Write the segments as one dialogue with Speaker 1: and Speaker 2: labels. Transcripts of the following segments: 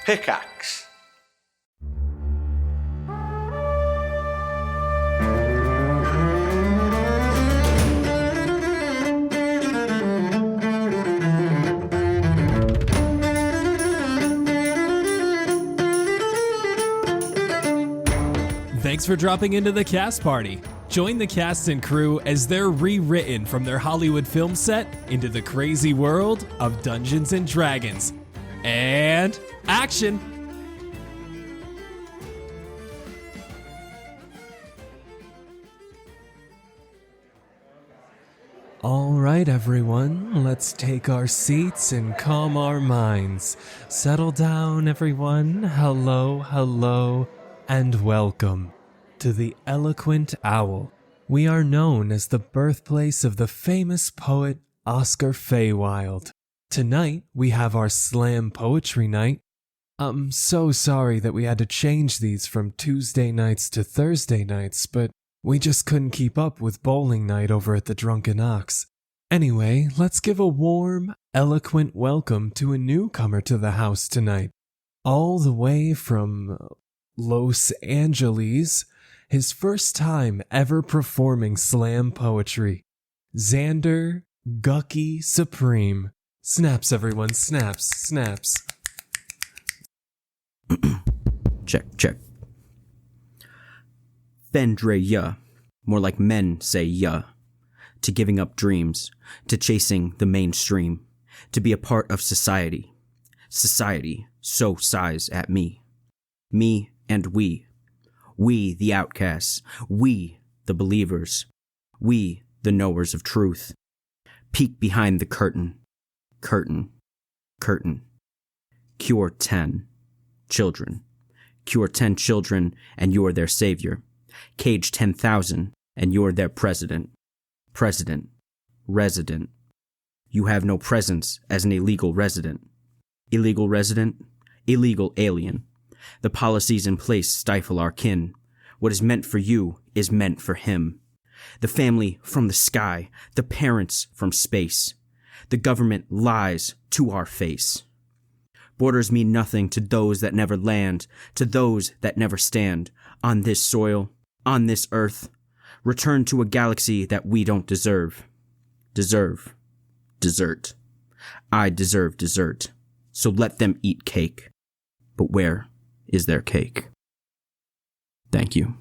Speaker 1: Pickaxe.
Speaker 2: Thanks for dropping into the cast party. Join the cast and crew as they're rewritten from their Hollywood film set into the crazy world of Dungeons and Dragons. And action! All right, everyone, let's take our seats and calm our minds. Settle down, everyone. Hello, hello, and welcome to the Eloquent Owl. We are known as the birthplace of the famous poet Oscar Faywild. Tonight, we have our slam poetry night. I'm so sorry that we had to change these from Tuesday nights to Thursday nights, but we just couldn't keep up with bowling night over at the Drunken Ox. Anyway, let's give a warm, eloquent welcome to a newcomer to the house tonight. All the way from Los Angeles, his first time ever performing slam poetry. Xander Gucky Supreme. Snaps, everyone, snaps, snaps.
Speaker 3: Check. Fendreya, more like men say ya, to giving up dreams, to chasing the mainstream, to be a part of society. Society so sighs at me. Me and we the outcasts, we the believers, we the knowers of truth. Peek behind the curtain. Cure 10 children. Cure 10 children and you're their savior. Cage 10,000 and you're their president. Resident. You have no presence as an illegal resident. Illegal resident? Illegal alien. The policies in place stifle our kin. What is meant for you is meant for him. The family from the sky, the parents from space. The government lies to our face. Borders mean nothing to those that never land, to those that never stand. On this soil, on this earth, return to a galaxy that we don't deserve. Dessert. I deserve dessert, so let them eat cake. But where is their cake? Thank you.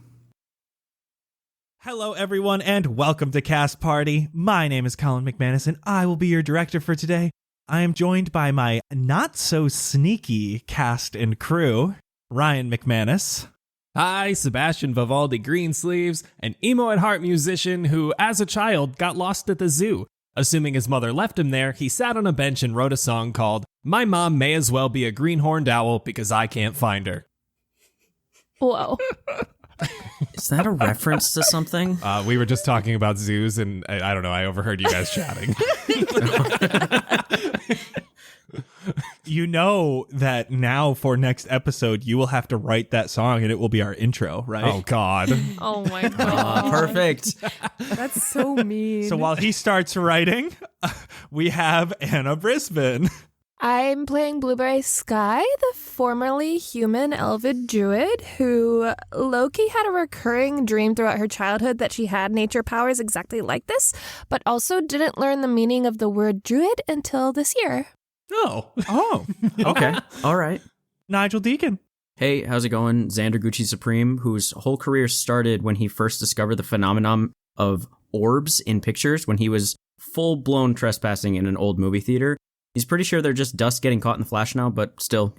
Speaker 4: Hello, everyone, and welcome to Cast Party. My name is Colin McManus, and I will be your director for today. I am joined by my not-so-sneaky cast and crew, Ryan McManus.
Speaker 2: Hi, Sebastian Vivaldi Greensleeves, an emo-at-heart musician who, as a child, got lost at the zoo. Assuming his mother left him there, he sat on a bench and wrote a song called My Mom May As Well Be a Greenhorned Owl Because I Can't Find Her.
Speaker 5: Whoa.
Speaker 3: Is that a reference to something?
Speaker 2: We were just talking about zoos, and I don't know, I overheard you guys chatting.
Speaker 4: You know that now for next episode, you will have to write that song, and it will be our intro, right?
Speaker 2: Oh, God.
Speaker 5: Oh, my God.
Speaker 3: Perfect.
Speaker 5: That's so mean.
Speaker 4: So while he starts writing, we have Anna Brisbane.
Speaker 5: I'm playing Blueberry Sky, the formerly human elven druid who low-key had a recurring dream throughout her childhood that she had nature powers exactly like this, but also didn't learn the meaning of the word druid until this year.
Speaker 4: Oh.
Speaker 3: Okay. All right.
Speaker 4: Nigel Deacon.
Speaker 3: Hey, how's it going? Xander Gucci Supreme, whose whole career started when he first discovered the phenomenon of orbs in pictures when he was full-blown trespassing in an old movie theater. He's pretty sure they're just dust getting caught in the flash now, but still,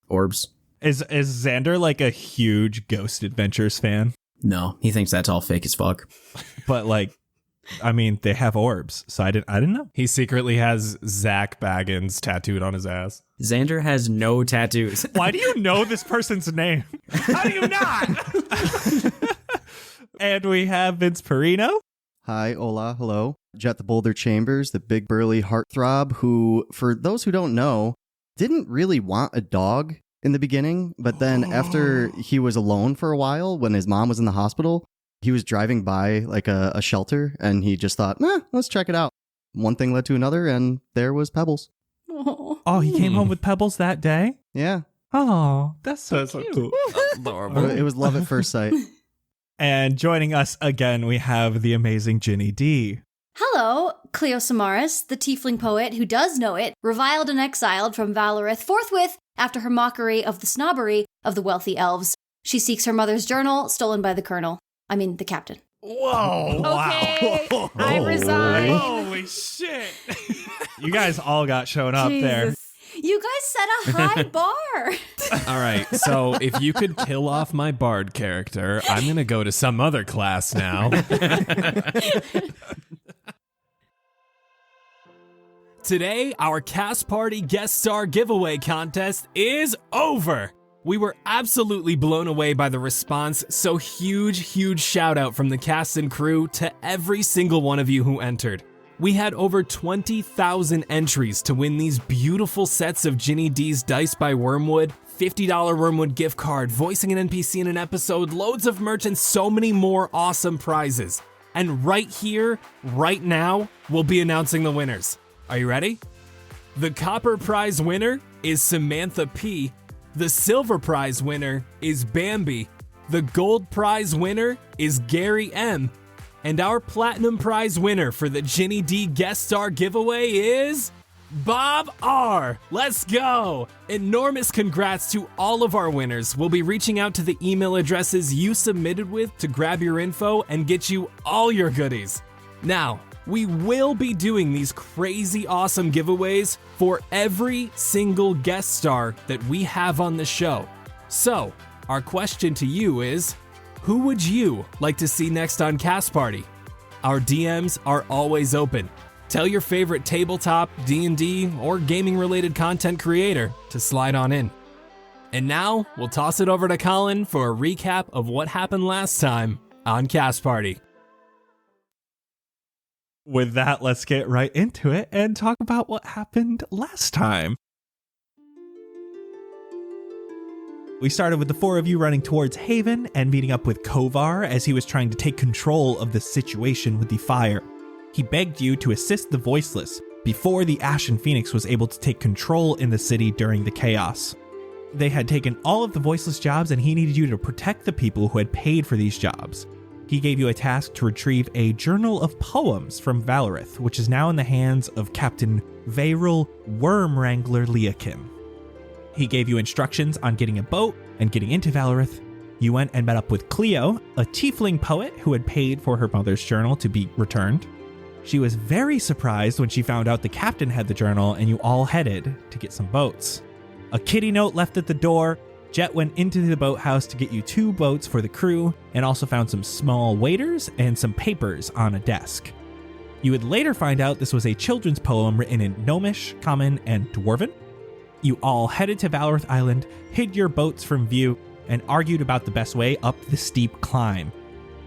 Speaker 3: orbs.
Speaker 4: Is Xander like a huge Ghost Adventures fan?
Speaker 3: No, he thinks that's all fake as fuck.
Speaker 4: But they have orbs, so I didn't know.
Speaker 2: He secretly has Zach Baggins tattooed on his ass.
Speaker 3: Xander has no tattoos.
Speaker 4: Why do you know this person's name? How do you not? And we have Vince Perino.
Speaker 6: Hi, hola, hello. Jett the Boulder Chambers, the big burly heartthrob who, for those who don't know, didn't really want a dog in the beginning, but then after he was alone for a while when his mom was in the hospital, he was driving by like a shelter and he just thought, let's check it out. One thing led to another and there was Pebbles.
Speaker 4: Oh, he came home with Pebbles that day?
Speaker 6: Yeah.
Speaker 4: Oh, that's so cute.
Speaker 2: Adorable.
Speaker 6: It was love at first sight.
Speaker 4: And joining us again, we have the amazing Ginny D.
Speaker 1: Hello, Cleo Samaris, the tiefling poet who does know it, reviled and exiled from Valorith forthwith after her mockery of the snobbery of the wealthy elves. She seeks her mother's journal, stolen by the the captain.
Speaker 4: Whoa.
Speaker 5: Okay,
Speaker 4: Wow.
Speaker 5: I resign.
Speaker 4: Holy shit. You guys all got shown up there.
Speaker 5: Jesus.
Speaker 1: You guys set a high bar.
Speaker 2: All right, so if you could kill off my bard character, I'm going to go to some other class now. Today, our cast party guest star giveaway contest is over. We were absolutely blown away by the response, so huge shout out from the cast and crew to every single one of you who entered. We had over 20,000 entries to win these beautiful sets of Ginny D's Dice by Wormwood, $50 Wormwood gift card, voicing an NPC in an episode, loads of merch, and so many more awesome prizes. And right here, right now, we'll be announcing the winners. Are you ready? The Copper Prize winner is Samantha P. The Silver Prize winner is Bambi. The Gold Prize winner is Gary M. And our Platinum Prize winner for the Ginny D guest star giveaway is Bob R. Let's go! Enormous congrats to all of our winners. We'll be reaching out to the email addresses you submitted with to grab your info and get you all your goodies. Now, we will be doing these crazy awesome giveaways for every single guest star that we have on the show. So, our question to you is, who would you like to see next on Cast Party? Our DMs are always open. Tell your favorite tabletop, D&D, or gaming-related content creator to slide on in. And now, we'll toss it over to Colin for a recap of what happened last time on Cast Party.
Speaker 4: With that, let's get right into it and talk about what happened last time. We started with the four of you running towards Haven and meeting up with Kovar as he was trying to take control of the situation with the fire. He begged you to assist the Voiceless before the Ashen Phoenix was able to take control in the city during the chaos. They had taken all of the Voiceless jobs and he needed you to protect the people who had paid for these jobs. He gave you a task to retrieve a journal of poems from Valorith, which is now in the hands of Captain Vayril Worm Wrangler Leakin. He gave you instructions on getting a boat and getting into Valorith. You went and met up with Cleo, a tiefling poet who had paid for her mother's journal to be returned. She was very surprised when she found out the captain had the journal and you all headed to get some boats. A kitty note left at the door. Jett went into the boathouse to get you 2 boats for the crew and also found some small waiters and some papers on a desk. You would later find out this was a children's poem written in Gnomish, Common, and Dwarven. You all headed to Valorith Island, hid your boats from view, and argued about the best way up the steep climb.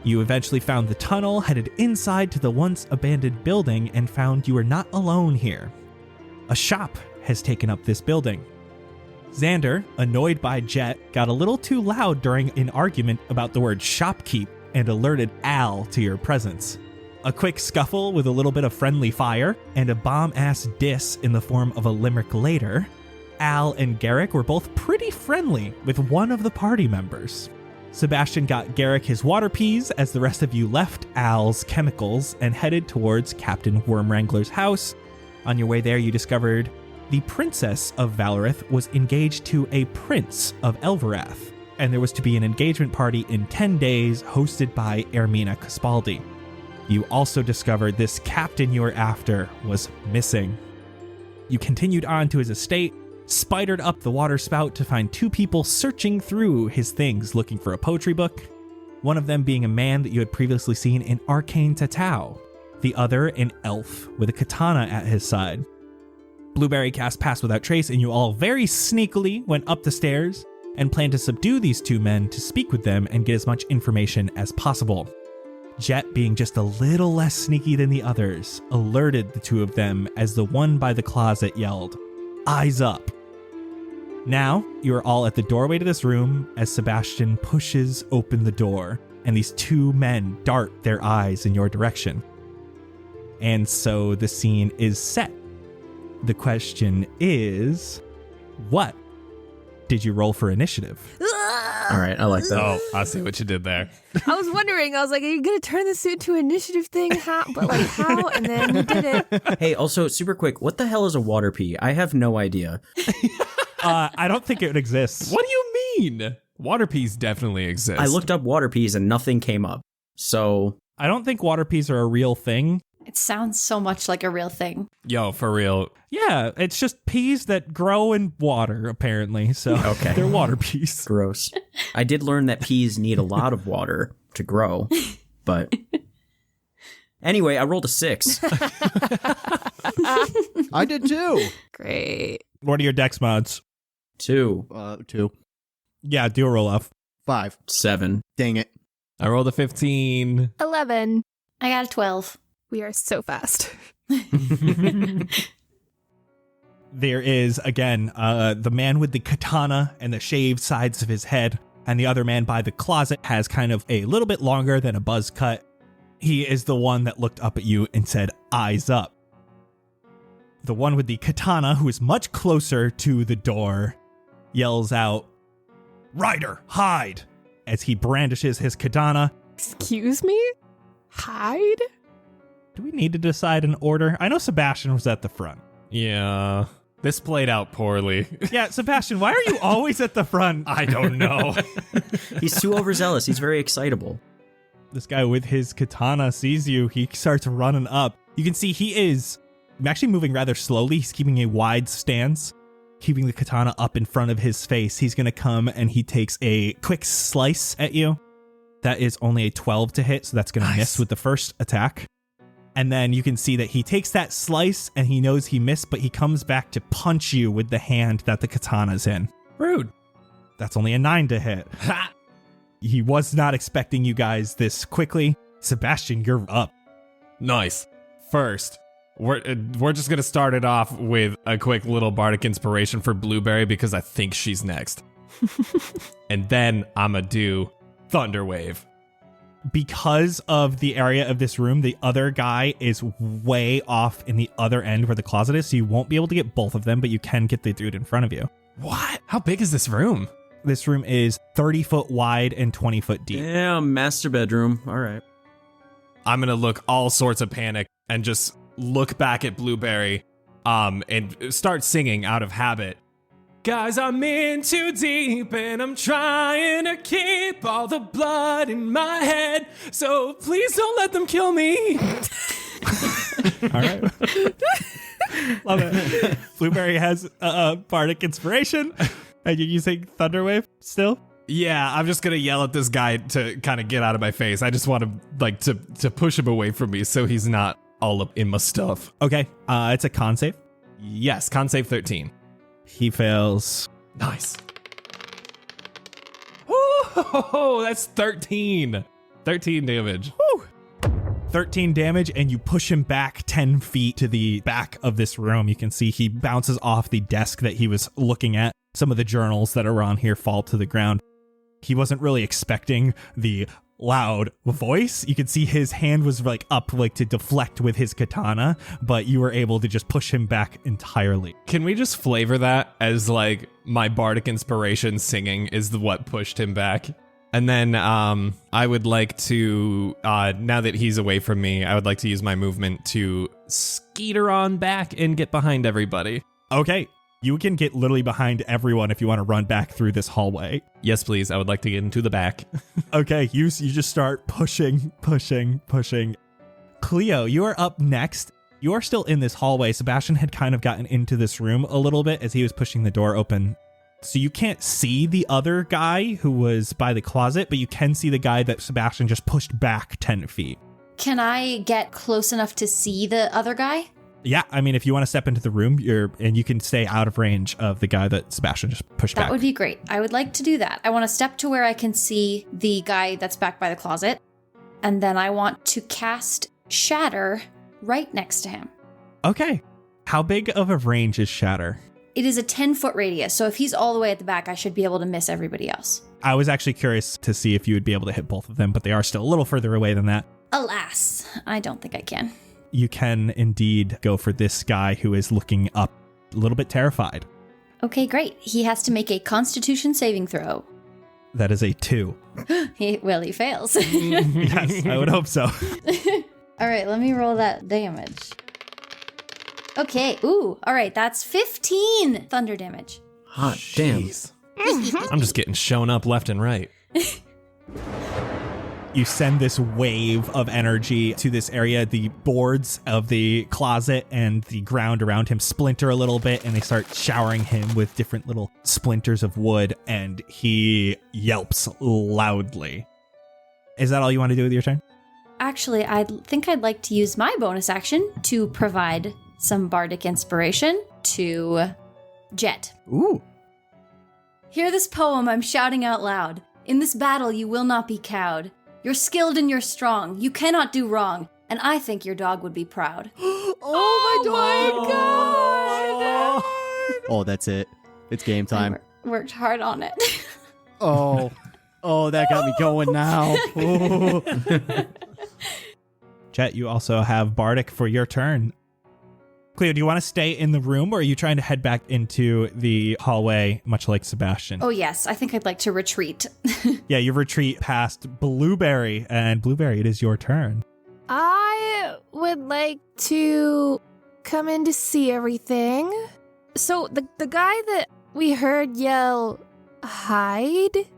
Speaker 4: You eventually found the tunnel, headed inside to the once abandoned building, and found you were not alone here. A shop has taken up this building. Xander, annoyed by Jett, got a little too loud during an argument about the word shopkeep and alerted Al to your presence. A quick scuffle with a little bit of friendly fire, and a bomb-ass diss in the form of a limerick later. Al and Garrick were both pretty friendly with one of the party members. Sebastian got Garrick his water peas as the rest of you left Al's chemicals and headed towards Captain Wormwrangler's house. On your way there, you discovered the princess of Valorith was engaged to a prince of Elverath, and there was to be an engagement party in 10 days hosted by Ermina Caspaldi. You also discovered this captain you were after was missing. You continued on to his estate, spidered up the water spout to find 2 people searching through his things looking for a poetry book, one of them being a man that you had previously seen in Arcane Tatau, the other an elf with a katana at his side. Blueberry cast Pass Without Trace, and you all very sneakily went up the stairs and planned to subdue these 2 men to speak with them and get as much information as possible. Jett, being just a little less sneaky than the others, alerted the 2 of them as the one by the closet yelled, "Eyes up." Now, you are all at the doorway to this room as Sebastian pushes open the door, and these 2 men dart their eyes in your direction. And so the scene is set. The question is, what Did you roll for initiative?
Speaker 3: All right, I like that.
Speaker 2: Oh, I see what you did there.
Speaker 5: I was wondering, I was like, are you going to turn this into an initiative thing? How? But like, how? And then you did it.
Speaker 3: Hey, also, super quick, what the hell is a water pea? I have no idea.
Speaker 4: I don't think it exists.
Speaker 2: What do you mean? Water peas definitely exist.
Speaker 3: I looked up water peas and nothing came up. So,
Speaker 4: I don't think water peas are a real thing.
Speaker 1: It sounds so much like a real thing.
Speaker 2: Yo, for real.
Speaker 4: Yeah, it's just peas that grow in water, apparently. So
Speaker 3: Okay.
Speaker 4: they're water peas.
Speaker 3: gross. I did learn that peas need a lot of water to grow, but anyway, I rolled a 6.
Speaker 6: I did too.
Speaker 5: Great.
Speaker 4: What are your dex mods?
Speaker 3: 2,
Speaker 6: 2,
Speaker 4: Yeah, do a roll off.
Speaker 6: 5.
Speaker 3: 7.
Speaker 6: Dang it.
Speaker 2: I rolled a 15.
Speaker 5: 11.
Speaker 1: I got a 12.
Speaker 5: We are so fast.
Speaker 4: There is, again, the man with the katana and the shaved sides of his head, and the other man by the closet has kind of a little bit longer than a buzz cut. He is the one that looked up at you and said, "Eyes up." The one with the katana, who is much closer to the door, yells out, "Ryder, hide!" as he brandishes his katana.
Speaker 5: Excuse me? Hide?
Speaker 4: Do we need to decide an order? I know Sebastian was at the front.
Speaker 2: Yeah. This played out poorly.
Speaker 4: Yeah, Sebastian, why are you always at the front?
Speaker 2: I don't know.
Speaker 3: He's too overzealous. He's very excitable.
Speaker 4: This guy with his katana sees you. He starts running up. You can see he is actually moving rather slowly. He's keeping a wide stance, keeping the katana up in front of his face. He's going to come and he takes a quick slice at you. That is only a 12 to hit, so that's going to miss with the first attack. And then you can see that he takes that slice and he knows he missed, but he comes back to punch you with the hand that the katana's in.
Speaker 2: Rude.
Speaker 4: That's only a 9 to hit.
Speaker 2: Ha!
Speaker 4: He was not expecting you guys this quickly. Sebastian, you're up.
Speaker 2: Nice. First, we're just going to start it off with a quick little bardic inspiration for Blueberry because I think she's next. And then I'm going to do Thunderwave.
Speaker 4: Because of the area of this room, the other guy is way off in the other end where the closet is, so you won't be able to get both of them, but you can get the dude in front of you.
Speaker 2: What? How big is this room?
Speaker 4: This room is 30 foot wide and 20 foot deep.
Speaker 3: Damn, master bedroom. All right.
Speaker 2: I'm going to look all sorts of panic and just look back at Blueberry and start singing out of habit. Guys, I'm in too deep and I'm trying to keep all the blood in my head, so please don't let them kill me.
Speaker 4: All right. Love it. Blueberry has bardic inspiration, and you're using Thunderwave still?
Speaker 2: Yeah, I'm just going to yell at this guy to kind of get out of my face. I just want to push him away from me so he's not all up in my stuff.
Speaker 4: Okay, it's a con save.
Speaker 2: Yes, con save 13.
Speaker 4: He fails.
Speaker 2: Nice. Oh, that's 13. 13 damage.
Speaker 4: Woo. 13 damage, and you push him back 10 feet to the back of this room. You can see he bounces off the desk that he was looking at. Some of the journals that are on here fall to the ground. He wasn't really expecting the loud voice. You could see his hand was up to deflect with his katana, but you were able to just push him back entirely.
Speaker 2: Can we just flavor that as my bardic inspiration singing is what pushed him back? And then I would like to, now that he's away from me, I would like to use my movement to skeeter on back and get behind everybody.
Speaker 4: Okay. You can get literally behind everyone if you want to run back through this hallway.
Speaker 2: Yes, please. I would like to get into the back.
Speaker 4: Okay, you just start pushing. Cleo, you are up next. You are still in this hallway. Sebastian had kind of gotten into this room a little bit as he was pushing the door open. So you can't see the other guy who was by the closet, but you can see the guy that Sebastian just pushed back 10 feet.
Speaker 1: Can I get close enough to see the other guy?
Speaker 4: Yeah, I mean, if you want to step into the room, you can stay out of range of the guy that Sebastian just pushed back.
Speaker 1: That would be great. I would like to do that. I want to step to where I can see the guy that's back by the closet, and then I want to cast Shatter right next to him.
Speaker 4: Okay. How big of a range is Shatter?
Speaker 1: It is a 10-foot radius, so if he's all the way at the back, I should be able to miss everybody else.
Speaker 4: I was actually curious to see if you would be able to hit both of them, but they are still a little further away than that.
Speaker 1: Alas, I don't think I can.
Speaker 4: You can indeed go for this guy who is looking up, a little bit terrified.
Speaker 1: Okay, great. He has to make a Constitution saving throw.
Speaker 4: That is a 2.
Speaker 1: He fails.
Speaker 4: Yes, I would hope so.
Speaker 1: All right, let me roll that damage. Okay, all right, that's 15 thunder damage.
Speaker 3: Hot damn.
Speaker 2: Jeez. I'm just getting shown up left and right.
Speaker 4: You send this wave of energy to this area. The boards of the closet and the ground around him splinter a little bit, and they start showering him with different little splinters of wood, and he yelps loudly. Is that all you want to do with your turn?
Speaker 1: Actually, I think I'd like to use my bonus action to provide some bardic inspiration to Jett.
Speaker 6: Ooh.
Speaker 1: Hear this poem I'm shouting out loud. In this battle you will not be cowed. You're skilled and you're strong. You cannot do wrong. And I think your dog would be proud.
Speaker 5: Oh my god!
Speaker 6: Oh, that's it. It's game time.
Speaker 1: I worked hard on it.
Speaker 6: Oh, that got me going now.
Speaker 4: Jett, you also have Bardic for your turn. Cleo, do you want to stay in the room, or are you trying to head back into the hallway, much like Sebastian?
Speaker 1: Oh, yes. I think I'd like to retreat.
Speaker 4: Yeah, you retreat past Blueberry, and Blueberry, it is your turn.
Speaker 5: I would like to come in to see everything. So the guy that we heard yell, hide?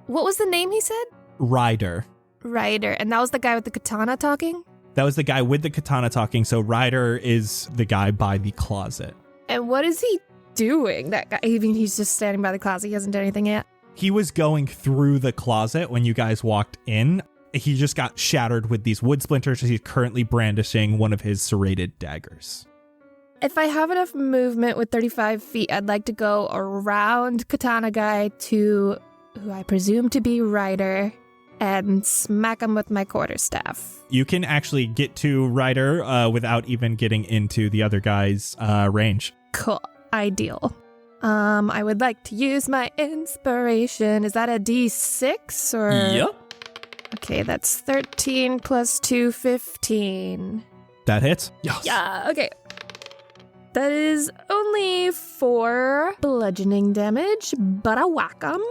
Speaker 5: What was the name he said?
Speaker 4: Ryder.
Speaker 5: Ryder. And that was the guy with the katana talking?
Speaker 4: That was the guy with the katana talking, so Ryder is the guy by the closet.
Speaker 5: And what is he doing? That guy, I mean, he's just standing by the closet. He hasn't done anything yet.
Speaker 4: He was going through the closet when you guys walked in. He just got shattered with these wood splinters as he's currently brandishing one of his serrated daggers.
Speaker 5: If I have enough movement with 35 feet, I'd like to go around Katana Guy to who I presume to be Ryder and smack him with my quarterstaff.
Speaker 4: You can actually get to Ryder without even getting into the other guy's range.
Speaker 5: Cool. Ideal. I would like to use my inspiration. Is that a D6 or?
Speaker 2: Yep.
Speaker 5: Okay, that's 13 plus 2, 15.
Speaker 4: That hits.
Speaker 2: Yes.
Speaker 5: Yeah, okay. That is only 4 bludgeoning damage, but I whack 'em.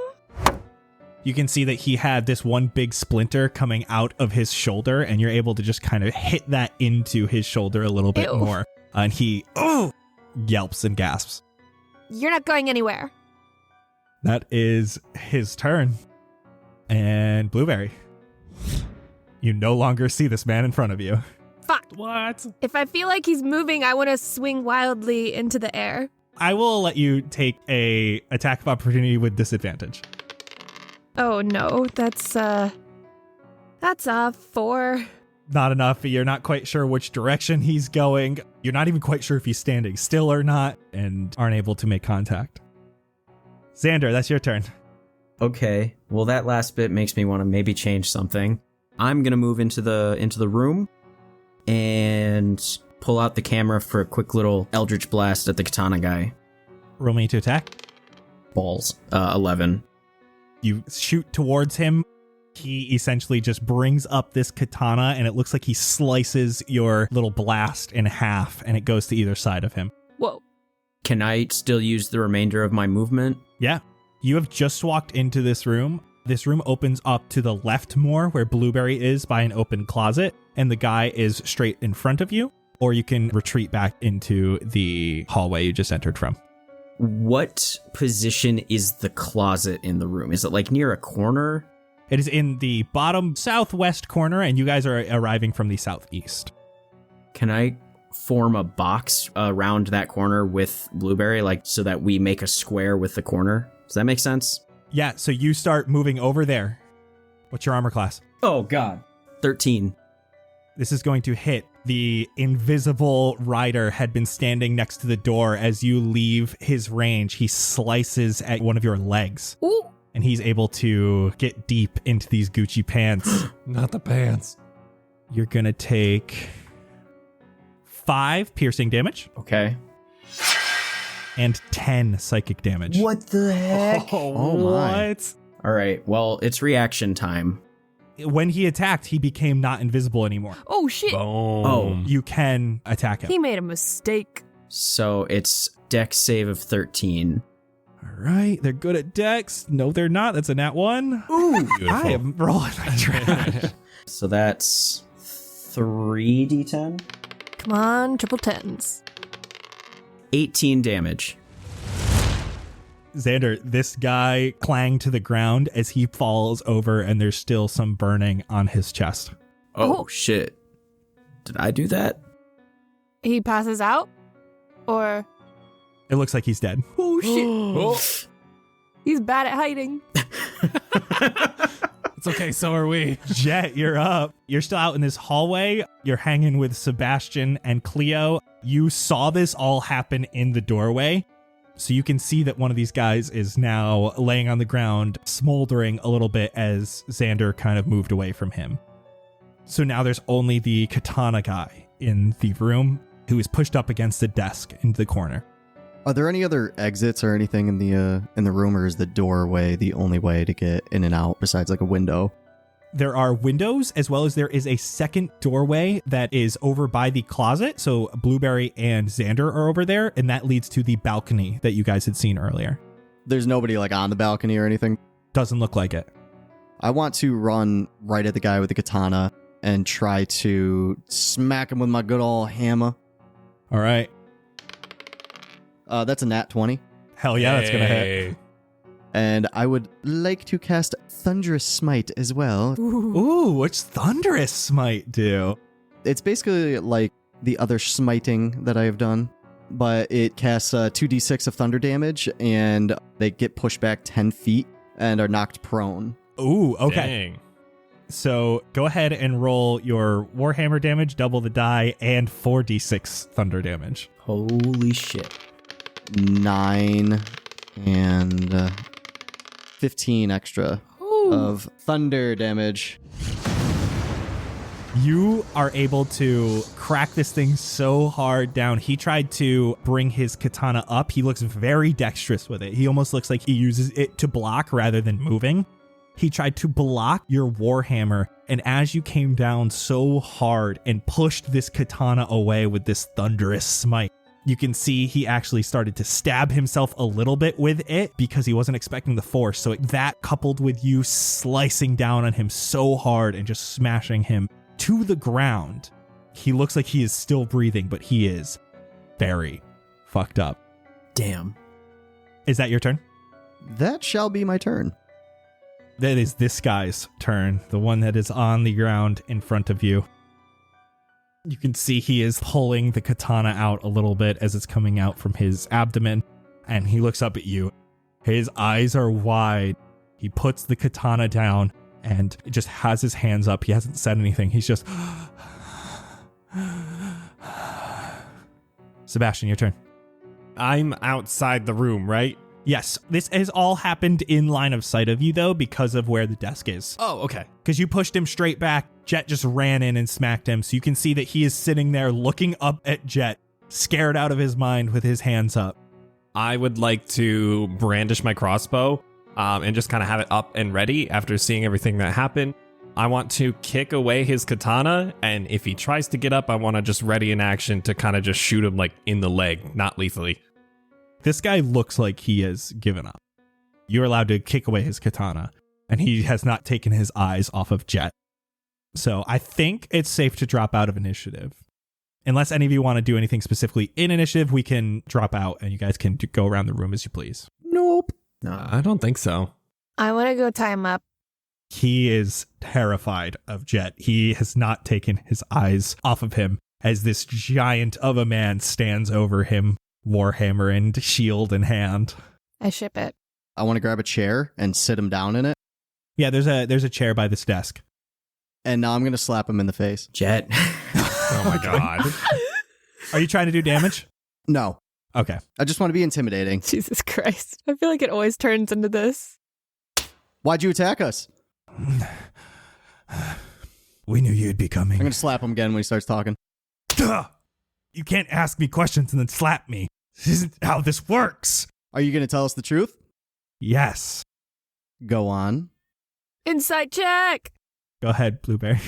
Speaker 4: You can see that he had this one big splinter coming out of his shoulder, and you're able to just kind of hit that into his shoulder a little bit
Speaker 5: Ew.
Speaker 4: more. And he yelps and gasps.
Speaker 5: You're not going anywhere.
Speaker 4: That is his turn. And Blueberry, you no longer see this man in front of you.
Speaker 5: Fuck.
Speaker 2: What?
Speaker 5: If I feel like he's moving, I want to swing wildly into the air.
Speaker 4: I will let you take a attack of opportunity with disadvantage.
Speaker 5: Oh no, that's a 4.
Speaker 4: Not enough. You're not quite sure which direction he's going. You're not even quite sure if he's standing still or not, and aren't able to make contact. Xander, that's your turn.
Speaker 3: Okay, well that last bit makes me want to maybe change something. I'm gonna move into the room and pull out the camera for a quick little Eldritch Blast at the Katana Guy.
Speaker 4: Roll me to attack.
Speaker 3: Balls. 11.
Speaker 4: You shoot towards him. He essentially just brings up this katana, and it looks like he slices your little blast in half, and it goes to either side of him.
Speaker 5: Whoa.
Speaker 3: Can I still use the remainder of my movement?
Speaker 4: Yeah. You have just walked into this room. This room opens up to the left more, where Blueberry is by an open closet, and the guy is straight in front of you, or you can retreat back into the hallway you just entered from.
Speaker 3: What position is the closet in the room? Is it like near a corner?
Speaker 4: It is in the bottom southwest corner, and you guys are arriving from the southeast.
Speaker 3: Can I form a box around that corner with Blueberry, like so that we make a square with the corner? Does that make sense?
Speaker 4: Yeah, so you start moving over there. What's your armor class?
Speaker 3: Oh, God. 13.
Speaker 4: This is going to hit. The invisible rider had been standing next to the door. As you leave his range, he slices at one of your legs.
Speaker 5: Ooh.
Speaker 4: And he's able to get deep into these Gucci pants.
Speaker 2: Not the pants.
Speaker 4: You're going to take 5 piercing damage
Speaker 3: Okay.
Speaker 4: and 10 psychic damage.
Speaker 3: What the heck?
Speaker 6: Oh my.
Speaker 4: What?
Speaker 3: All right, well, it's reaction time.
Speaker 4: When he attacked, he became not invisible anymore.
Speaker 5: Oh shit.
Speaker 2: Boom.
Speaker 3: Oh.
Speaker 4: You can attack him.
Speaker 5: He made a mistake.
Speaker 3: So it's Dex save of 13.
Speaker 4: All right, they're good at dex. No, they're not. That's a nat 1.
Speaker 3: Ooh,
Speaker 4: I am rolling like trash.
Speaker 3: So that's 3d10.
Speaker 5: Come on, triple tens.
Speaker 3: 18 damage.
Speaker 4: Xander, this guy clanged to the ground as he falls over, and there's still some burning on his chest.
Speaker 3: Oh, shit. Did I do that?
Speaker 5: He passes out? Or
Speaker 4: It looks like he's dead.
Speaker 3: Oh, shit.
Speaker 5: he's bad at hiding?
Speaker 2: It's okay, so are we.
Speaker 4: Jett, you're up. You're still out in this hallway. You're hanging with Sebastian and Cleo. You saw this all happen in the doorway. So you can see that one of these guys is now laying on the ground, smoldering a little bit as Xander kind of moved away from him. So now there's only the katana guy in the room who is pushed up against the desk in the corner.
Speaker 6: Are there any other exits or anything in the room, or is the doorway the only way to get in and out besides like a window?
Speaker 4: There are windows, as well as there is a second doorway that is over by the closet. So Blueberry and Xander are over there, and that leads to the balcony that you guys had seen earlier.
Speaker 6: There's nobody like on the balcony or anything?
Speaker 4: Doesn't look like it.
Speaker 6: I want to run right at the guy with the katana and try to smack him with my good old hammer.
Speaker 4: All right.
Speaker 6: That's a nat 20.
Speaker 4: Hell yeah, that's going to hit.
Speaker 6: And I would like to cast Thunderous Smite as well.
Speaker 4: Ooh, what's Thunderous Smite do?
Speaker 6: It's basically like the other smiting that I have done, but it casts 2d6 of thunder damage, and they get pushed back 10 feet and are knocked prone.
Speaker 4: Ooh, okay.
Speaker 2: Dang.
Speaker 4: So go ahead and roll your Warhammer damage, double the die, and 4d6 thunder damage.
Speaker 3: Holy shit.
Speaker 6: 9 and 15 extra of thunder damage.
Speaker 4: You are able to crack this thing so hard down. He tried to bring his katana up. He looks very dexterous with it. He almost looks like he uses it to block rather than moving. He tried to block your warhammer, and as you came down so hard and pushed this katana away with this thunderous smite, you can see he actually started to stab himself a little bit with it because he wasn't expecting the force. So that coupled with you slicing down on him so hard and just smashing him to the ground, he looks like he is still breathing, but he is very fucked up.
Speaker 3: Damn.
Speaker 4: Is that your turn?
Speaker 6: That shall be my turn.
Speaker 4: That is this guy's turn, the one that is on the ground in front of you. You can see he is pulling the katana out a little bit as it's coming out from his abdomen, and he looks up at you. His eyes are wide. He puts the katana down and just has his hands up. He hasn't said anything. He's just... Sebastian, your turn.
Speaker 2: I'm outside the room, right?
Speaker 4: Yes, this has all happened in line of sight of you, though, because of where the desk is.
Speaker 2: Oh, okay.
Speaker 4: Because you pushed him straight back. Jett just ran in and smacked him. So you can see that he is sitting there looking up at Jett, scared out of his mind with his hands up.
Speaker 2: I would like to brandish my crossbow and just kind of have it up and ready after seeing everything that happened. I want to kick away his katana, and if he tries to get up, I want to just ready in action to kind of just shoot him like in the leg, not lethally.
Speaker 4: This guy looks like he has given up. You're allowed to kick away his katana, and he has not taken his eyes off of Jett. So I think it's safe to drop out of initiative. Unless any of you want to do anything specifically in initiative, we can drop out and you guys can go around the room as you please.
Speaker 6: Nope.
Speaker 3: No.
Speaker 2: I don't think so.
Speaker 5: I want to go tie him up.
Speaker 4: He is terrified of Jett. He has not taken his eyes off of him as this giant of a man stands over him, warhammer and shield in hand.
Speaker 5: I ship it.
Speaker 6: I want to grab a chair and sit him down in it.
Speaker 4: Yeah, there's a chair by this desk.
Speaker 6: And now I'm going to slap him in the face.
Speaker 3: Jett.
Speaker 2: Oh my god.
Speaker 4: Are you trying to do damage?
Speaker 6: No.
Speaker 4: Okay.
Speaker 6: I just want to be intimidating.
Speaker 5: Jesus Christ. I feel like it always turns into this.
Speaker 6: Why'd you attack us?
Speaker 4: We knew you'd be coming.
Speaker 6: I'm going to slap him again when he starts talking.
Speaker 4: Duh! You can't ask me questions and then slap me. This isn't how this works.
Speaker 6: Are you going to tell us the truth?
Speaker 4: Yes.
Speaker 6: Go on.
Speaker 5: Insight check.
Speaker 4: Go ahead, Blueberry.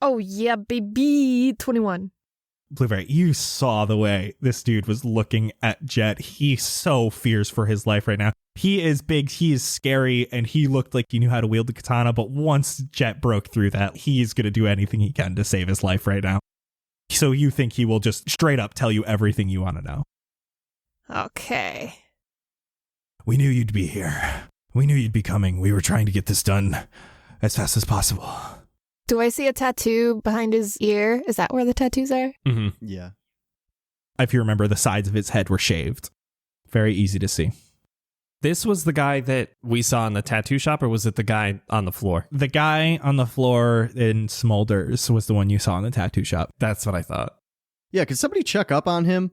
Speaker 5: Oh, yeah, baby. 21.
Speaker 4: Blueberry, you saw the way this dude was looking at Jett. He so fears for his life right now. He is big, he is scary, and he looked like he knew how to wield the katana, but once Jett broke through that, he's going to do anything he can to save his life right now. So you think he will just straight up tell you everything you want to know.
Speaker 5: Okay.
Speaker 4: We knew you'd be here. We knew you'd be coming. We were trying to get this done as fast as possible.
Speaker 5: Do I see a tattoo behind his ear? Is that where the tattoos are?
Speaker 4: Mm-hmm.
Speaker 6: Yeah.
Speaker 4: If you remember, the sides of his head were shaved. Very easy to see.
Speaker 2: This was the guy that we saw in the tattoo shop, or was it the guy on the floor?
Speaker 4: The guy on the floor in Smolders was the one you saw in the tattoo shop.
Speaker 2: That's what I thought.
Speaker 6: Yeah, could somebody check up on him?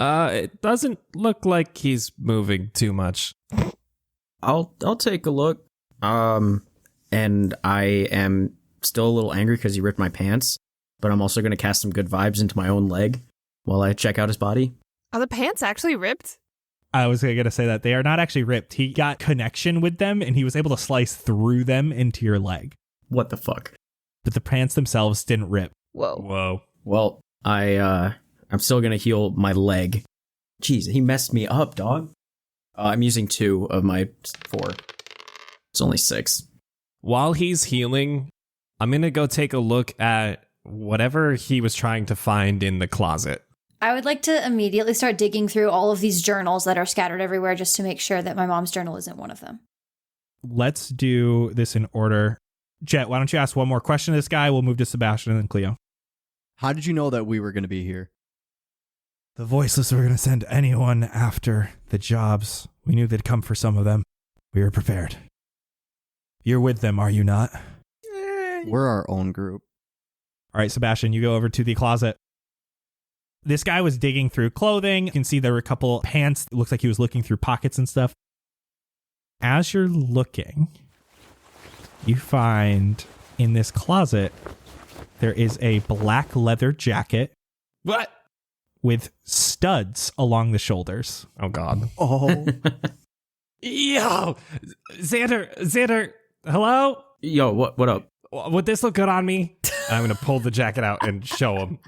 Speaker 2: It doesn't look like he's moving too much.
Speaker 3: I'll take a look. And I am still a little angry because he ripped my pants, but I'm also going to cast some good vibes into my own leg while I check out his body.
Speaker 5: Are the pants actually ripped?
Speaker 4: I was going to say that they are not actually ripped. He got connection with them, and he was able to slice through them into your leg.
Speaker 3: What the fuck?
Speaker 4: But the pants themselves didn't rip.
Speaker 5: Whoa.
Speaker 3: Well, I'm still going to heal my leg. Jeez, he messed me up, dog. I'm using 2 of my 4. It's only 6.
Speaker 2: While he's healing, I'm going to go take a look at whatever he was trying to find in the closet.
Speaker 1: I would like to immediately start digging through all of these journals that are scattered everywhere just to make sure that my mom's journal isn't one of them.
Speaker 4: Let's do this in order. Jett, why don't you ask one more question to this guy? We'll move to Sebastian and then Cleo.
Speaker 6: How did you know that we were going to be here?
Speaker 4: The voiceless were going to send anyone after the jobs. We knew they'd come for some of them. We were prepared. You're with them, are you not?
Speaker 6: We're our own group.
Speaker 4: All right, Sebastian, you go over to the closet. This guy was digging through clothing. You can see there were a couple pants. It looks like he was looking through pockets and stuff. As you're looking, you find in this closet, there is a black leather jacket.
Speaker 2: What?
Speaker 4: With studs along the shoulders.
Speaker 2: Oh, God.
Speaker 6: Oh.
Speaker 2: Yo! Xander, hello?
Speaker 3: Yo, what up?
Speaker 2: Would this look good on me? I'm going to pull the jacket out and show him.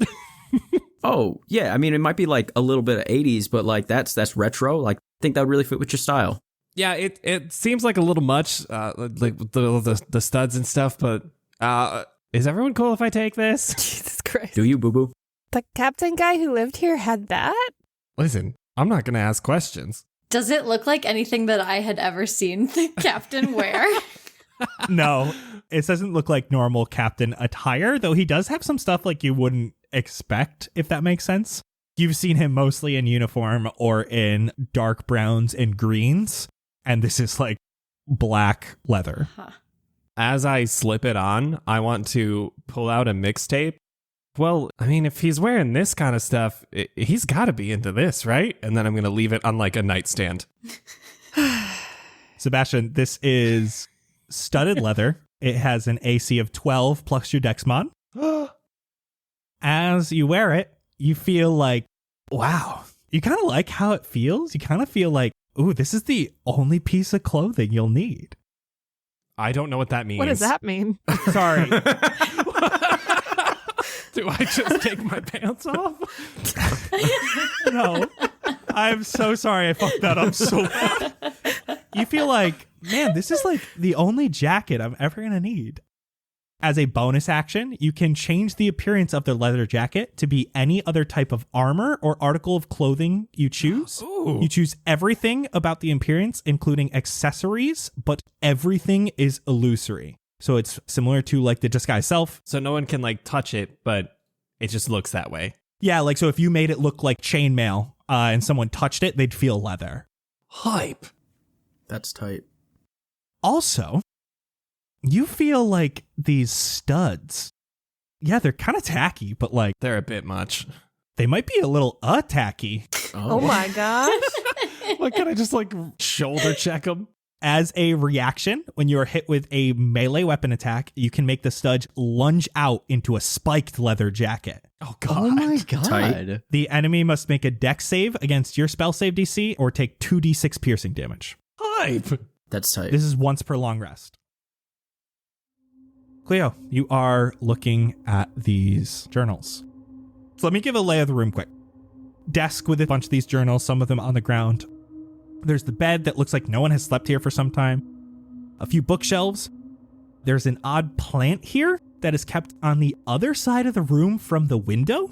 Speaker 3: Oh, yeah, I mean, it might be like a little bit of 80s, but like that's retro. Like, I think that would really fit with your style.
Speaker 2: Yeah, it seems like a little much, like the studs and stuff, but is everyone cool if I take this?
Speaker 5: Jesus Christ.
Speaker 3: Do you, boo-boo?
Speaker 5: The captain guy who lived here had that?
Speaker 2: Listen, I'm not going to ask questions.
Speaker 1: Does it look like anything that I had ever seen the captain wear?
Speaker 4: No, it doesn't look like normal captain attire, though he does have some stuff like you wouldn't expect, if that makes sense. You've seen him mostly in uniform or in dark browns and greens, and this is like black leather.
Speaker 1: Huh.
Speaker 2: As I slip it on, I want to pull out a mixtape. Well, I mean, if he's wearing this kind of stuff, he's got to be into this, right? And then I'm going to leave it on like a nightstand.
Speaker 4: Sebastian, this is studded leather. It has an AC of 12 plus your dex mod. As you wear it, you feel like, wow. You kind of like how it feels. You kind of feel like, ooh, this is the only piece of clothing you'll need.
Speaker 2: I don't know what that means.
Speaker 5: What does that mean?
Speaker 4: Sorry.
Speaker 2: Do I just take my pants off?
Speaker 4: No. I'm so sorry I fucked that up so bad. You feel like, man, this is like the only jacket I'm ever going to need. As a bonus action, you can change the appearance of the leather jacket to be any other type of armor or article of clothing you choose.
Speaker 2: Ooh.
Speaker 4: You choose everything about the appearance, including accessories, but everything is illusory. So it's similar to like the disguise self.
Speaker 2: So no one can like touch it, but it just looks that way.
Speaker 4: Yeah, like so if you made it look like chainmail and someone touched it, they'd feel leather.
Speaker 2: Hype.
Speaker 3: That's tight.
Speaker 4: Also, you feel like these studs, yeah, they're kind of tacky, but like
Speaker 2: They're a bit much.
Speaker 4: they might be a little tacky.
Speaker 5: Oh my gosh.
Speaker 2: Like, can I just like shoulder check them?
Speaker 4: As a reaction, when you are hit with a melee weapon attack, you can make the studs lunge out into a spiked leather jacket.
Speaker 2: Oh, God.
Speaker 6: Oh my god.
Speaker 3: Tight.
Speaker 4: The enemy must make a dex save against your spell save DC or take 2d6 piercing damage.
Speaker 2: Hype.
Speaker 3: That's tight.
Speaker 4: This is once per long rest. Cleo, you are looking at these journals. So let me give a lay of the room quick. Desk with a bunch of these journals, some of them on the ground. There's the bed that looks like no one has slept here for some time. A few bookshelves. There's an odd plant here that is kept on the other side of the room from the window.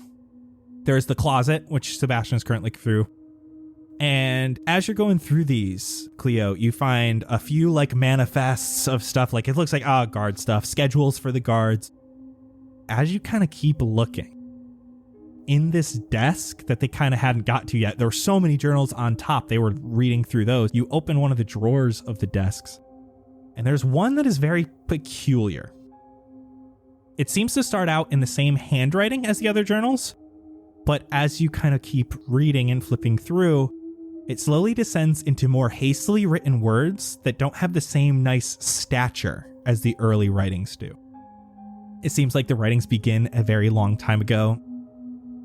Speaker 4: There's the closet, which Sebastian is currently through. And as you're going through these, Cleo, you find a few like manifests of stuff. Like it looks like guard stuff, schedules for the guards. As you kind of keep looking in this desk that they kind of hadn't got to yet, there were so many journals on top. They were reading through those. You open one of the drawers of the desks, and there's one that is very peculiar. It seems to start out in the same handwriting as the other journals, but as you kind of keep reading and flipping through, it slowly descends into more hastily written words that don't have the same nice stature as the early writings do. It seems like the writings begin a very long time ago.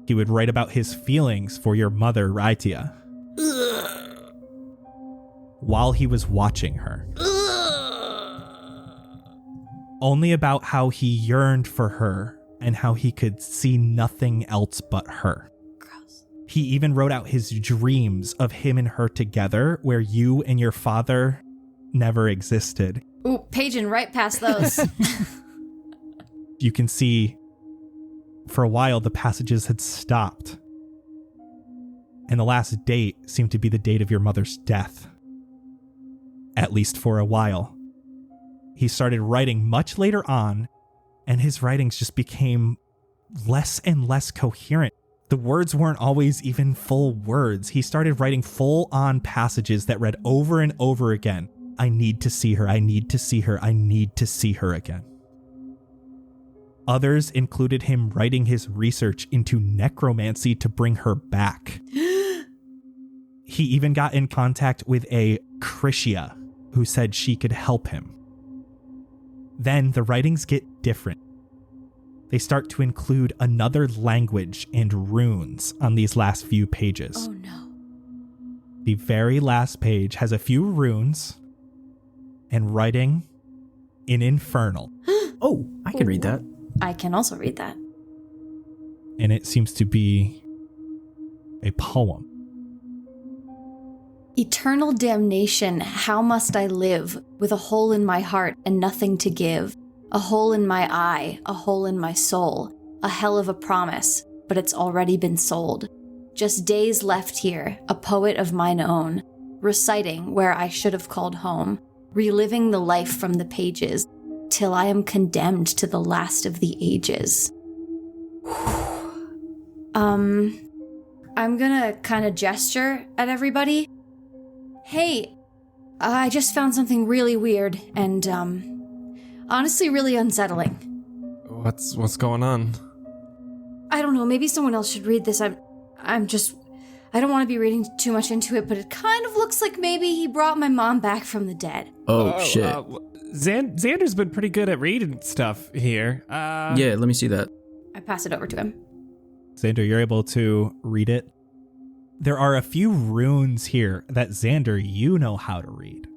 Speaker 4: He would write about his feelings for your mother, Raitia, while he was watching her. Only about how he yearned for her and how he could see nothing else but her.
Speaker 1: Gross.
Speaker 4: He even wrote out his dreams of him and her together, where you and your father never existed.
Speaker 1: Ooh, paging right past those.
Speaker 4: You can see for a while the passages had stopped. And the last date seemed to be the date of your mother's death. At least for a while. He started writing much later on, and his writings just became less and less coherent. The words weren't always even full words. He started writing full-on passages that read over and over again. I need to see her. I need to see her. I need to see her again. Others included him writing his research into necromancy to bring her back. He even got in contact with a Krishia who said she could help him. Then the writings get different. They start to include another language and runes on these last few pages.
Speaker 1: Oh no.
Speaker 4: The very last page has a few runes and writing in Infernal.
Speaker 3: Oh, I can read that.
Speaker 1: I can also read that.
Speaker 4: And it seems to be a poem.
Speaker 1: Eternal damnation, how must I live, with a hole in my heart and nothing to give? A hole in my eye, a hole in my soul, a hell of a promise, but it's already been sold. Just days left here, a poet of mine own, reciting where I should have called home, reliving the life from the pages, till I am condemned to the last of the ages. I'm gonna kind of gesture at everybody. Hey, I just found something really weird and, honestly really unsettling.
Speaker 2: What's going on?
Speaker 1: I don't know, maybe someone else should read this. I don't want to be reading too much into it, but it kind of looks like maybe he brought my mom back from the dead.
Speaker 3: Oh, shit.
Speaker 2: Xander's been pretty good at reading stuff here.
Speaker 3: Yeah, let me see that.
Speaker 1: I pass it over to him.
Speaker 4: Xander, you're able to read it. There are a few runes here that, Xander, you know how to read.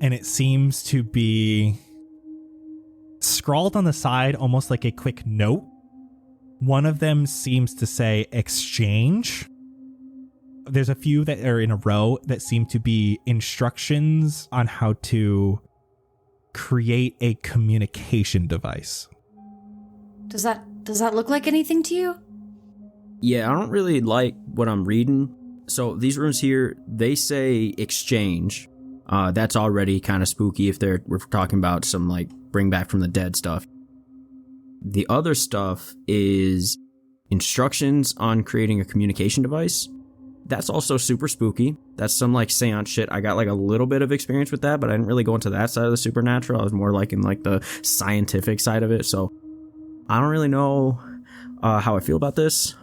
Speaker 4: And it seems to be scrawled on the side almost like a quick note. One of them seems to say exchange. There's a few that are in a row that seem to be instructions on how to create a communication device.
Speaker 1: Does that look like anything to you?
Speaker 3: Yeah, I don't really like what I'm reading. So these runes here, they say exchange. That's already kind of spooky if we're talking about some like bring back from the dead stuff. The other stuff is instructions on creating a communication device. That's also super spooky. That's some like seance shit. I got like a little bit of experience with that, but I didn't really go into that side of the supernatural. I was more like in like the scientific side of it. So I don't really know how I feel about this,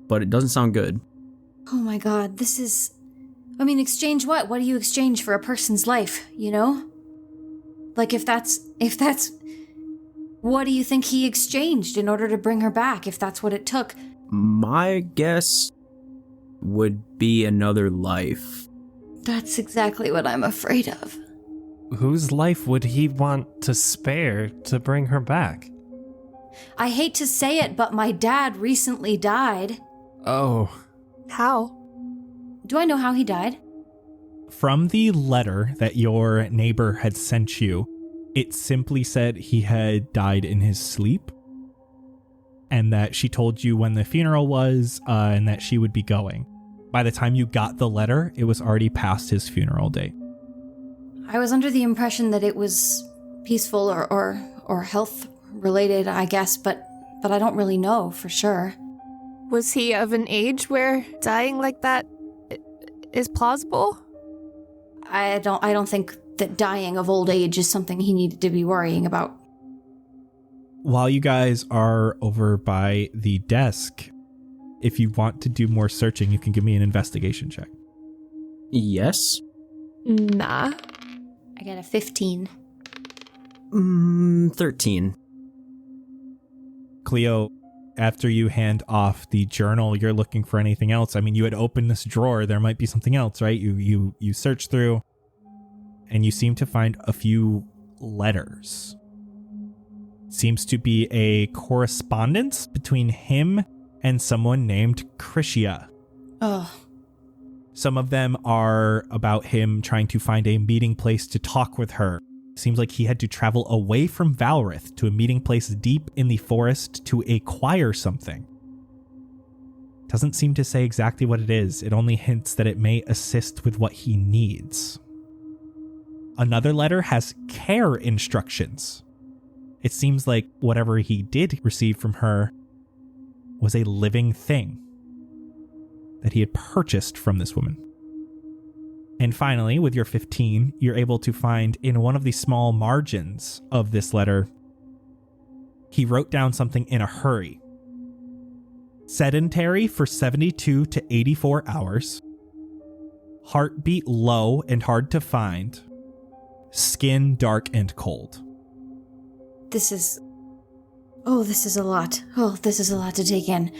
Speaker 3: but it doesn't sound good.
Speaker 1: Oh my god, exchange what? What do you exchange for a person's life, you know? Like if that's what do you think he exchanged in order to bring her back, if that's what it took?
Speaker 3: My guess would be another life.
Speaker 1: That's exactly what I'm afraid of.
Speaker 2: Whose life would he want to spare to bring her back?
Speaker 1: I hate to say it, but my dad recently died.
Speaker 2: Oh.
Speaker 5: How?
Speaker 1: Do I know how he died?
Speaker 4: From the letter that your neighbor had sent you, it simply said he had died in his sleep, and that she told you when the funeral was, and that she would be going. By the time you got the letter, it was already past his funeral date.
Speaker 1: I was under the impression that it was peaceful or health related, I guess, but I don't really know for sure.
Speaker 5: Was he of an age where dying like that is plausible?
Speaker 1: I don't think that dying of old age is something he needed to be worrying about.
Speaker 4: While you guys are over by the desk, if you want to do more searching, you can give me an investigation check.
Speaker 3: Yes.
Speaker 5: Nah.
Speaker 1: I got a 15.
Speaker 3: 13.
Speaker 4: Cleo, after you hand off the journal, you're looking for anything else. I mean, you had opened this drawer. There might be something else, right? You search through, and you seem to find a few letters. Seems to be a correspondence between him and someone named Krishia.
Speaker 1: Oh.
Speaker 4: Some of them are about him trying to find a meeting place to talk with her. Seems like he had to travel away from Valorith to a meeting place deep in the forest to acquire something. Doesn't seem to say exactly what it is. It only hints that it may assist with what he needs. Another letter has care instructions. It seems like whatever he did receive from her was a living thing that he had purchased from this woman. And finally, with your 15, you're able to find in one of the small margins of this letter, he wrote down something in a hurry. Sedentary for 72 to 84 hours. Heartbeat low and hard to find. Skin dark and cold.
Speaker 1: This is a lot. Oh, this is a lot to take in.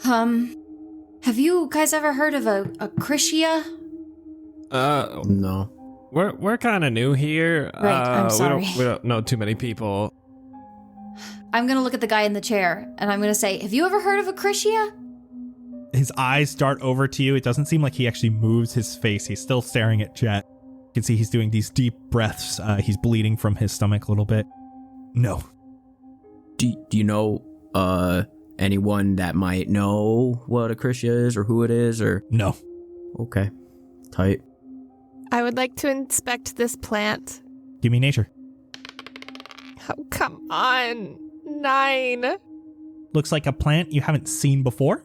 Speaker 1: Have you guys ever heard of a Krishia?
Speaker 3: No.
Speaker 2: We're kind of new here.
Speaker 1: Right, I'm sorry.
Speaker 2: We don't know too many people.
Speaker 1: I'm going to look at the guy in the chair, and I'm going to say, have you ever heard of a Krishia?
Speaker 4: His eyes dart over to you. It doesn't seem like he actually moves his face. He's still staring at Jett. You can see he's doing these deep breaths. He's bleeding from his stomach a little bit. No.
Speaker 3: Do you know anyone that might know what a Krishia is or who it is or?
Speaker 4: No.
Speaker 3: Okay. Tight.
Speaker 5: I would like to inspect this plant.
Speaker 4: Give me nature.
Speaker 5: Oh, come on. 9.
Speaker 4: Looks like a plant you haven't seen before.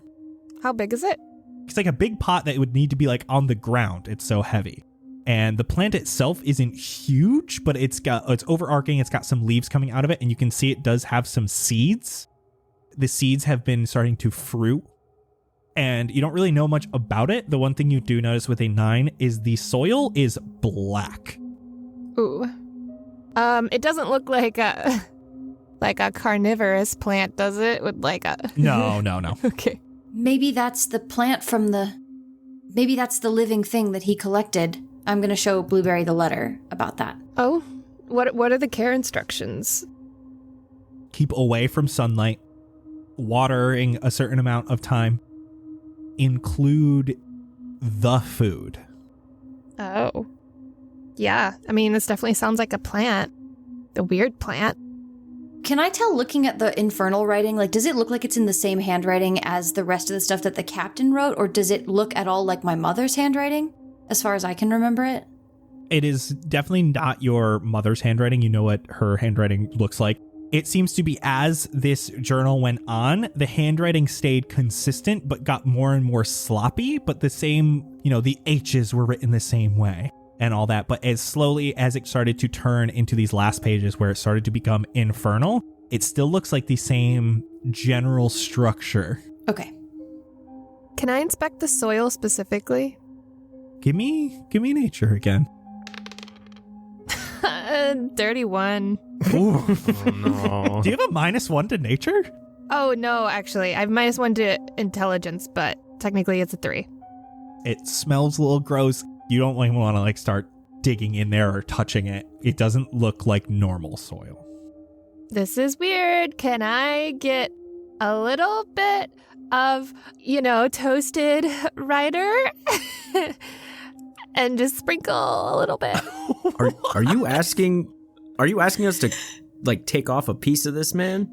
Speaker 5: How big is it?
Speaker 4: It's like a big pot that would need to be like on the ground. It's so heavy. And the plant itself isn't huge, but it's overarching. It's got some leaves coming out of it, and you can see it does have some seeds. The seeds have been starting to fruit, and you don't really know much about it. The one thing you do notice with a 9 is the soil is black.
Speaker 5: Ooh. It doesn't look like a carnivorous plant, does it? With like a
Speaker 4: No.
Speaker 5: Okay.
Speaker 1: Maybe that's the plant maybe that's the living thing that he collected. I'm going to show Blueberry the letter about that.
Speaker 5: Oh, what are the care instructions?
Speaker 4: Keep away from sunlight. Watering a certain amount of time. Include the food.
Speaker 5: Oh. Yeah, I mean, this definitely sounds like a plant. A weird plant.
Speaker 1: Can I tell, looking at the infernal writing, like, does it look like it's in the same handwriting as the rest of the stuff that the captain wrote, or does it look at all like my mother's handwriting, as far as I can remember it?
Speaker 4: It is definitely not your mother's handwriting. You know what her handwriting looks like. It seems to be, as this journal went on, the handwriting stayed consistent, but got more and more sloppy, but the same, the H's were written the same way and all that. But as slowly as it started to turn into these last pages where it started to become infernal, it still looks like the same general structure.
Speaker 1: Okay.
Speaker 5: Can I inspect the soil specifically?
Speaker 4: Give me nature again.
Speaker 5: 31.
Speaker 2: Ooh. Oh, no.
Speaker 4: Do you have a -1 to nature?
Speaker 5: Oh, no, actually. I have -1 to intelligence, but technically it's a 3.
Speaker 4: It smells a little gross. You don't want to start digging in there or touching it. It doesn't look like normal soil.
Speaker 5: This is weird. Can I get a little bit of, toasted Ryder? And just sprinkle a little bit.
Speaker 3: Are you asking us to take off a piece of this man?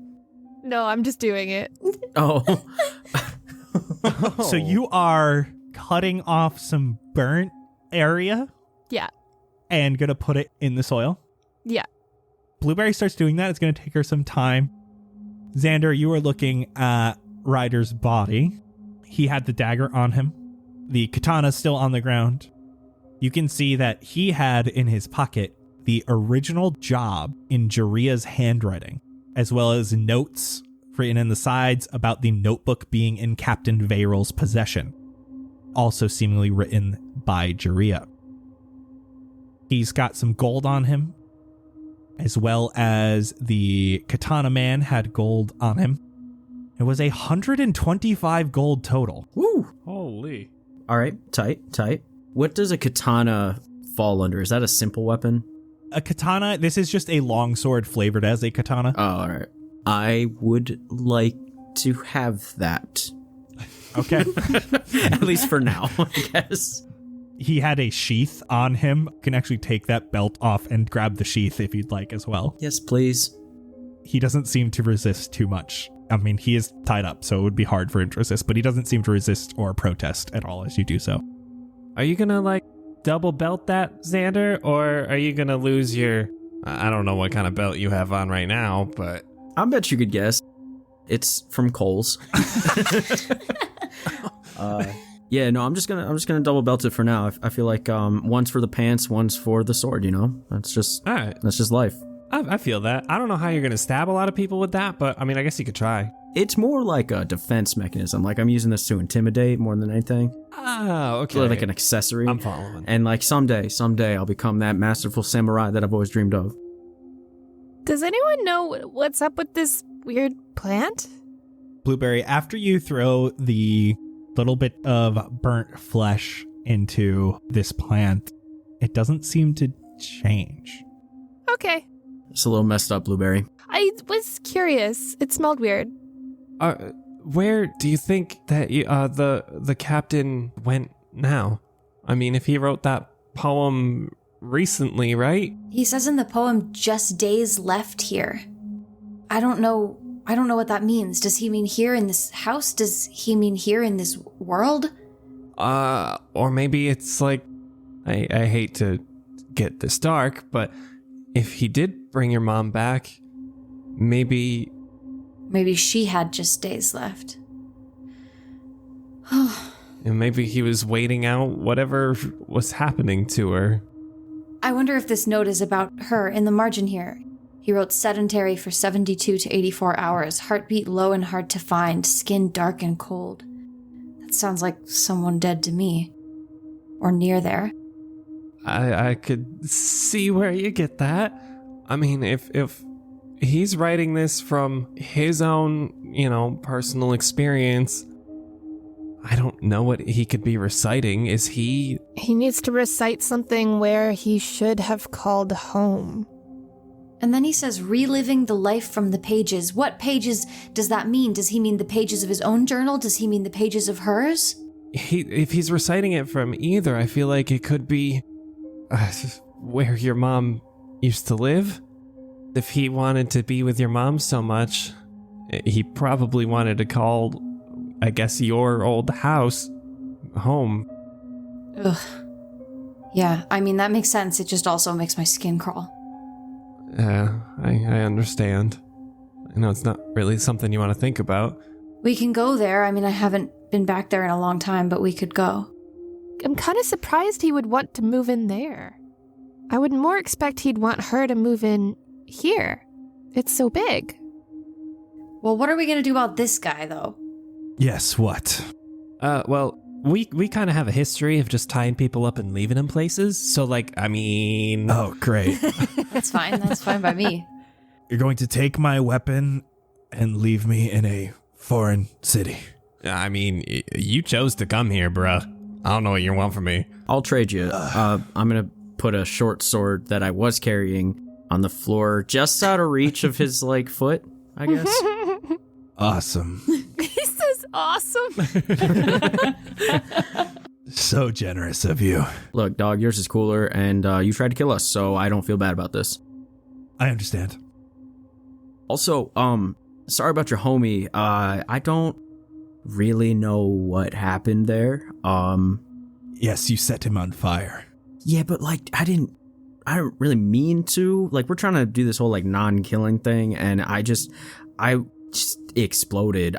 Speaker 5: No, I'm just doing it.
Speaker 3: Oh.
Speaker 4: So you are cutting off some burnt area?
Speaker 5: Yeah.
Speaker 4: And gonna put it in the soil?
Speaker 5: Yeah.
Speaker 4: Blueberry starts doing that. It's gonna take her some time. Xander, you are looking at Ryder's body. He had the dagger on him. The katana's still on the ground. You can see that he had in his pocket the original job in Jaria's handwriting, as well as notes written in the sides about the notebook being in Captain Vayrell's possession, also seemingly written by Jaria. He's got some gold on him, as well as the katana man had gold on him. It was 125 gold total.
Speaker 3: Woo!
Speaker 2: Holy.
Speaker 3: All right, tight. What does a katana fall under? Is that a simple weapon?
Speaker 4: A katana, this is just a long sword flavored as a katana.
Speaker 3: Oh, all right. I would like to have that.
Speaker 4: Okay.
Speaker 3: At least for now, I guess.
Speaker 4: He had a sheath on him. You can actually take that belt off and grab the sheath if you'd like as well.
Speaker 3: Yes, please.
Speaker 4: He doesn't seem to resist too much. I mean, he is tied up, so it would be hard for him to resist, but he doesn't seem to resist or protest at all as you do so.
Speaker 2: Are you gonna double belt that, Xander? Or are you gonna lose your... I don't know what kind of belt you have on right now, but...
Speaker 3: I bet you could guess. It's from Kohl's. Yeah, no, I'm just gonna double belt it for now. I feel like one's for the pants, one's for the sword. That's just
Speaker 2: all right.
Speaker 3: That's just life.
Speaker 2: I feel that. I don't know how you're gonna stab a lot of people with that, but I mean, I guess you could try.
Speaker 3: It's more like a defense mechanism. Like I'm using this to intimidate more than anything.
Speaker 2: Oh, okay.
Speaker 3: Like an accessory.
Speaker 2: I'm following.
Speaker 3: And someday I'll become that masterful samurai that I've always dreamed of.
Speaker 5: Does anyone know what's up with this weird plant?
Speaker 4: Blueberry, after you throw the little bit of burnt flesh into this plant, it doesn't seem to change.
Speaker 5: Okay.
Speaker 3: It's a little messed up, Blueberry.
Speaker 5: I was curious. It smelled weird.
Speaker 2: Where do you think that the captain went now? I mean, if he wrote that poem recently, right?
Speaker 1: He says in the poem, just days left here. I don't know what that means. Does he mean here in this house? Does he mean here in this world?
Speaker 2: Or maybe it's like, I hate to get this dark, but if he did bring your mom back, maybe she had just days left. And maybe he was waiting out whatever was happening to her.
Speaker 1: I wonder if this note is about her in the margin here. He wrote sedentary for 72 to 84 hours, heartbeat low and hard to find, skin dark and cold. That sounds like someone dead to me. Or near there.
Speaker 2: I could see where you get that. I mean, if he's writing this from his own, personal experience, I don't know what he could be reciting. Is he...
Speaker 5: He needs to recite something where he should have called home.
Speaker 1: And then he says, reliving the life from the pages. What pages does that mean? Does he mean the pages of his own journal? Does he mean the pages of hers?
Speaker 2: If he's reciting it from either, I feel like it could be where your mom used to live. If he wanted to be with your mom so much, he probably wanted to call, I guess, your old house home.
Speaker 1: Ugh. Yeah, I mean, that makes sense. It just also makes my skin crawl.
Speaker 2: I understand. I know it's not really something you want to think about.
Speaker 1: We can go there. I mean, I haven't been back there in a long time, but we could go.
Speaker 5: I'm kind of surprised he would want to move in there. I would more expect he'd want her to move in here. It's so big.
Speaker 1: Well, what are we going to do about this guy, though?
Speaker 4: Yes, what?
Speaker 2: Well, we kind of have a history of just tying people up and leaving them places. So, I mean...
Speaker 4: Oh, great.
Speaker 1: That's fine. That's fine by me.
Speaker 4: You're going to take my weapon and leave me in a foreign city.
Speaker 2: I mean, you chose to come here, bruh. I don't know what you want from me.
Speaker 3: I'll trade you. I'm going to put a short sword that I was carrying on the floor, just out of reach of his, foot, I guess.
Speaker 4: Awesome.
Speaker 5: He says awesome.
Speaker 4: So generous of you.
Speaker 3: Look, dog, yours is cooler, and you tried to kill us, so I don't feel bad about this.
Speaker 4: I understand.
Speaker 3: Also, sorry about your homie. I don't really know what happened there.
Speaker 4: Yes, you set him on fire.
Speaker 3: Yeah, but I didn't really mean to. We're trying to do this whole non-killing thing, and I just exploded.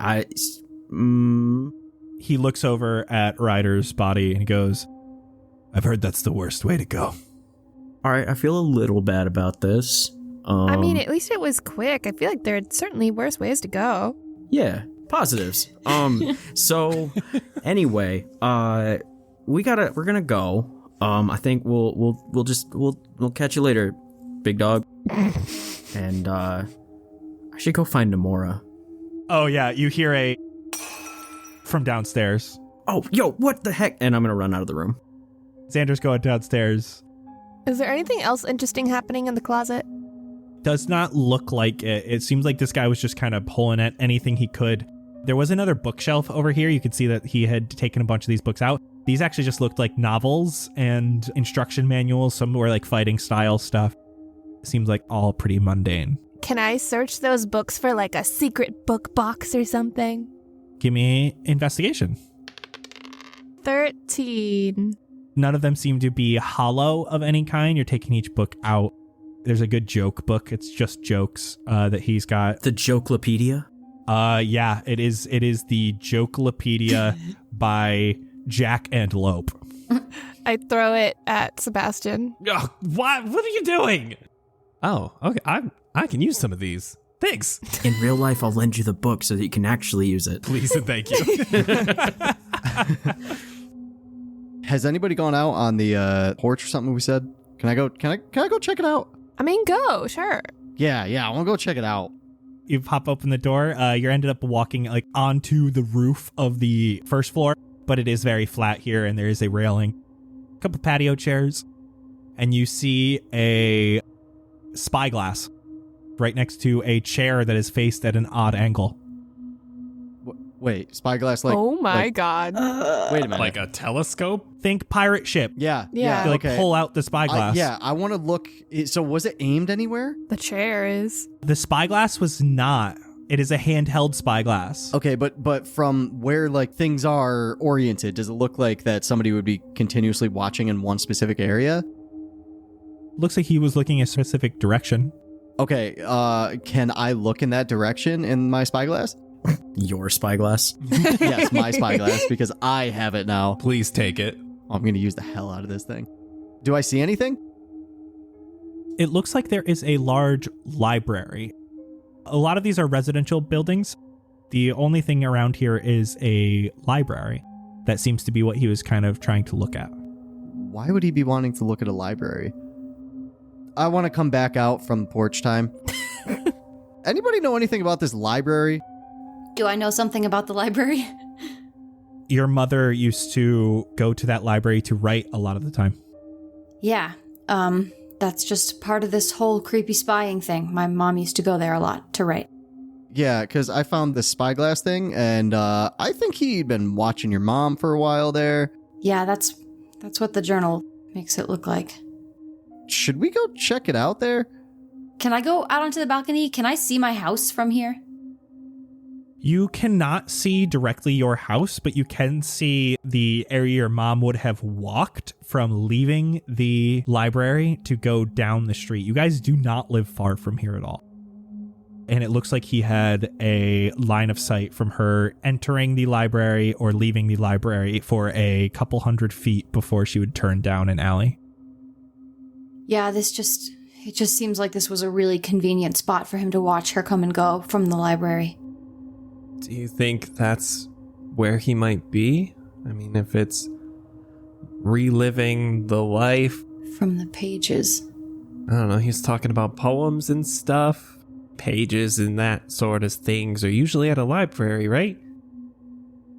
Speaker 4: He looks over at Ryder's body and he goes, I've heard that's the worst way to go.
Speaker 3: All right, I feel a little bad about this.
Speaker 5: I mean, at least it was quick. I feel like there are certainly worse ways to go.
Speaker 3: Yeah, positives. So anyway, we're gonna go. I think we'll catch you later, big dog. And I should go find Nomura.
Speaker 4: Oh yeah, you hear from downstairs.
Speaker 3: Oh, yo, what the heck? And I'm gonna run out of the room.
Speaker 4: Xander's going downstairs.
Speaker 5: Is there anything else interesting happening in the closet?
Speaker 4: Does not look like it. It seems like this guy was just kind of pulling at anything he could. There was another bookshelf over here. You could see that he had taken a bunch of these books out. These actually just looked like novels and instruction manuals. Some were fighting style stuff. Seems like all pretty mundane.
Speaker 5: Can I search those books for a secret book box or something?
Speaker 4: Give me investigation.
Speaker 5: 13.
Speaker 4: None of them seem to be hollow of any kind. You're taking each book out. There's a good joke book. It's just jokes that he's got.
Speaker 3: The Jokelopedia?
Speaker 4: Yeah, it is the Jokelopedia by Jack Antelope.
Speaker 5: I throw it at Sebastian.
Speaker 2: Oh, what are you doing? Oh, okay. I can use some of these. Thanks.
Speaker 3: In real life, I'll lend you the book so that you can actually use it.
Speaker 2: Please and thank you.
Speaker 6: Has anybody gone out on the porch or something we said? Can I go check it out?
Speaker 5: I mean, go, sure.
Speaker 6: Yeah, I want to go check it out.
Speaker 4: You pop open the door. You ended up walking onto the roof of the first floor, but it is very flat here, and there is a railing, a couple patio chairs, and you see a spyglass right next to a chair that is faced at an odd angle.
Speaker 6: Wait, spyglass
Speaker 5: oh my god.
Speaker 6: Wait a minute.
Speaker 2: Like a telescope?
Speaker 4: Think pirate ship.
Speaker 6: Yeah.
Speaker 4: You
Speaker 6: Okay.
Speaker 4: pull out the spyglass.
Speaker 6: I want to look. So was it aimed anywhere?
Speaker 5: The chair is.
Speaker 4: The spyglass was not. It is a handheld spyglass.
Speaker 6: Okay, but from where things are oriented, does it look like that somebody would be continuously watching in one specific area?
Speaker 4: Looks like he was looking a specific direction.
Speaker 6: Okay, can I look in that direction in my spyglass?
Speaker 3: Your spyglass?
Speaker 6: Yes, my spyglass, because I have it now.
Speaker 2: Please take it.
Speaker 6: I'm going to use the hell out of this thing. Do I see anything?
Speaker 4: It looks like there is a large library. A lot of these are residential buildings. The only thing around here is a library. That seems to be what he was kind of trying to look at.
Speaker 6: Why would he be wanting to look at a library? I want to come back out from porch time. Anybody know anything about this library?
Speaker 1: Do I know something about the library?
Speaker 4: Your mother used to go to that library to write a lot of the time.
Speaker 1: Yeah, that's just part of this whole creepy spying thing. My mom used to go there a lot to write.
Speaker 6: Yeah, because I found this spyglass thing, and I think he'd been watching your mom for a while there.
Speaker 1: Yeah, that's what the journal makes it look like.
Speaker 6: Should we go check it out there?
Speaker 1: Can I go out onto the balcony? Can I see my house from here?
Speaker 4: You cannot see directly your house, but you can see the area your mom would have walked from leaving the library to go down the street. You guys do not live far from here at all. And it looks like he had a line of sight from her entering the library or leaving the library for a couple 100 feet before she would turn down an alley.
Speaker 1: Yeah, it just seems like this was a really convenient spot for him to watch her come and go from the library.
Speaker 2: Do you think that's where he might be? I mean, if it's reliving the life.
Speaker 1: From the pages.
Speaker 2: I don't know, he's talking about poems and stuff. Pages and that sort of things are usually at a library, right?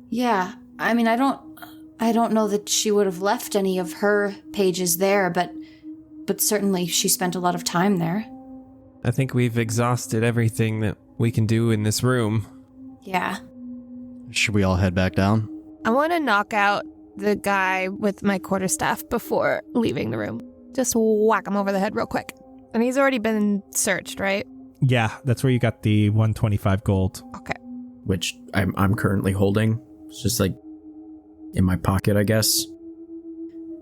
Speaker 1: Yeah, I mean, I don't know that she would have left any of her pages there, but certainly she spent a lot of time there.
Speaker 2: I think we've exhausted everything that we can do in this room.
Speaker 1: Yeah.
Speaker 6: Should we all head back down?
Speaker 5: I want to knock out the guy with my quarterstaff before leaving the room. Just whack him over the head real quick. And he's already been searched, right?
Speaker 4: Yeah, that's where you got the 125 gold.
Speaker 5: Okay.
Speaker 3: Which I'm currently holding. It's just like in my pocket, I guess.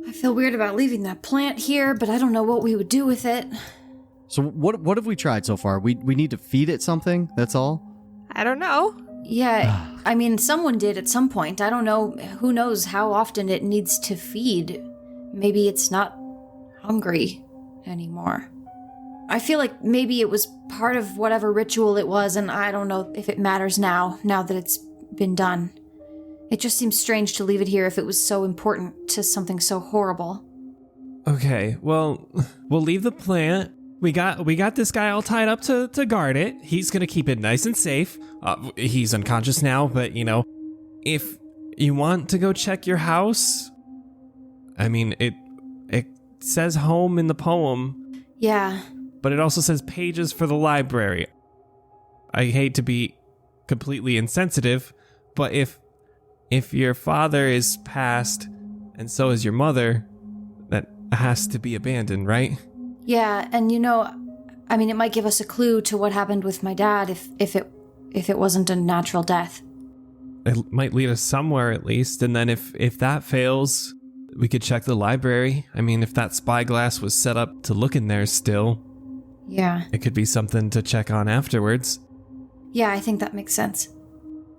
Speaker 1: I feel weird about leaving that plant here, but I don't know what we would do with it.
Speaker 6: So what have we tried so far? We need to feed it something, that's all?
Speaker 5: I don't know.
Speaker 1: Yeah, I mean, someone did at some point. I don't know. Who knows how often it needs to feed? Maybe it's not hungry anymore. I feel like maybe it was part of whatever ritual it was, and I don't know if it matters now that it's been done. It just seems strange to leave it here if it was so important to something so horrible.
Speaker 2: Okay, well, we'll leave the plant. We got this guy all tied up to guard it. He's gonna keep it nice and safe. He's unconscious now, but, if you want to go check your house, I mean, it says home in the poem.
Speaker 1: Yeah.
Speaker 2: But it also says pages for the library. I hate to be completely insensitive, but if your father is passed and so is your mother, that has to be abandoned, right?
Speaker 1: Yeah, and I mean, it might give us a clue to what happened with my dad if it wasn't a natural death.
Speaker 2: It might lead us somewhere at least, and then if that fails, we could check the library. I mean, if that spyglass was set up to look in there still,
Speaker 1: yeah,
Speaker 2: it could be something to check on afterwards.
Speaker 1: Yeah, I think that makes sense.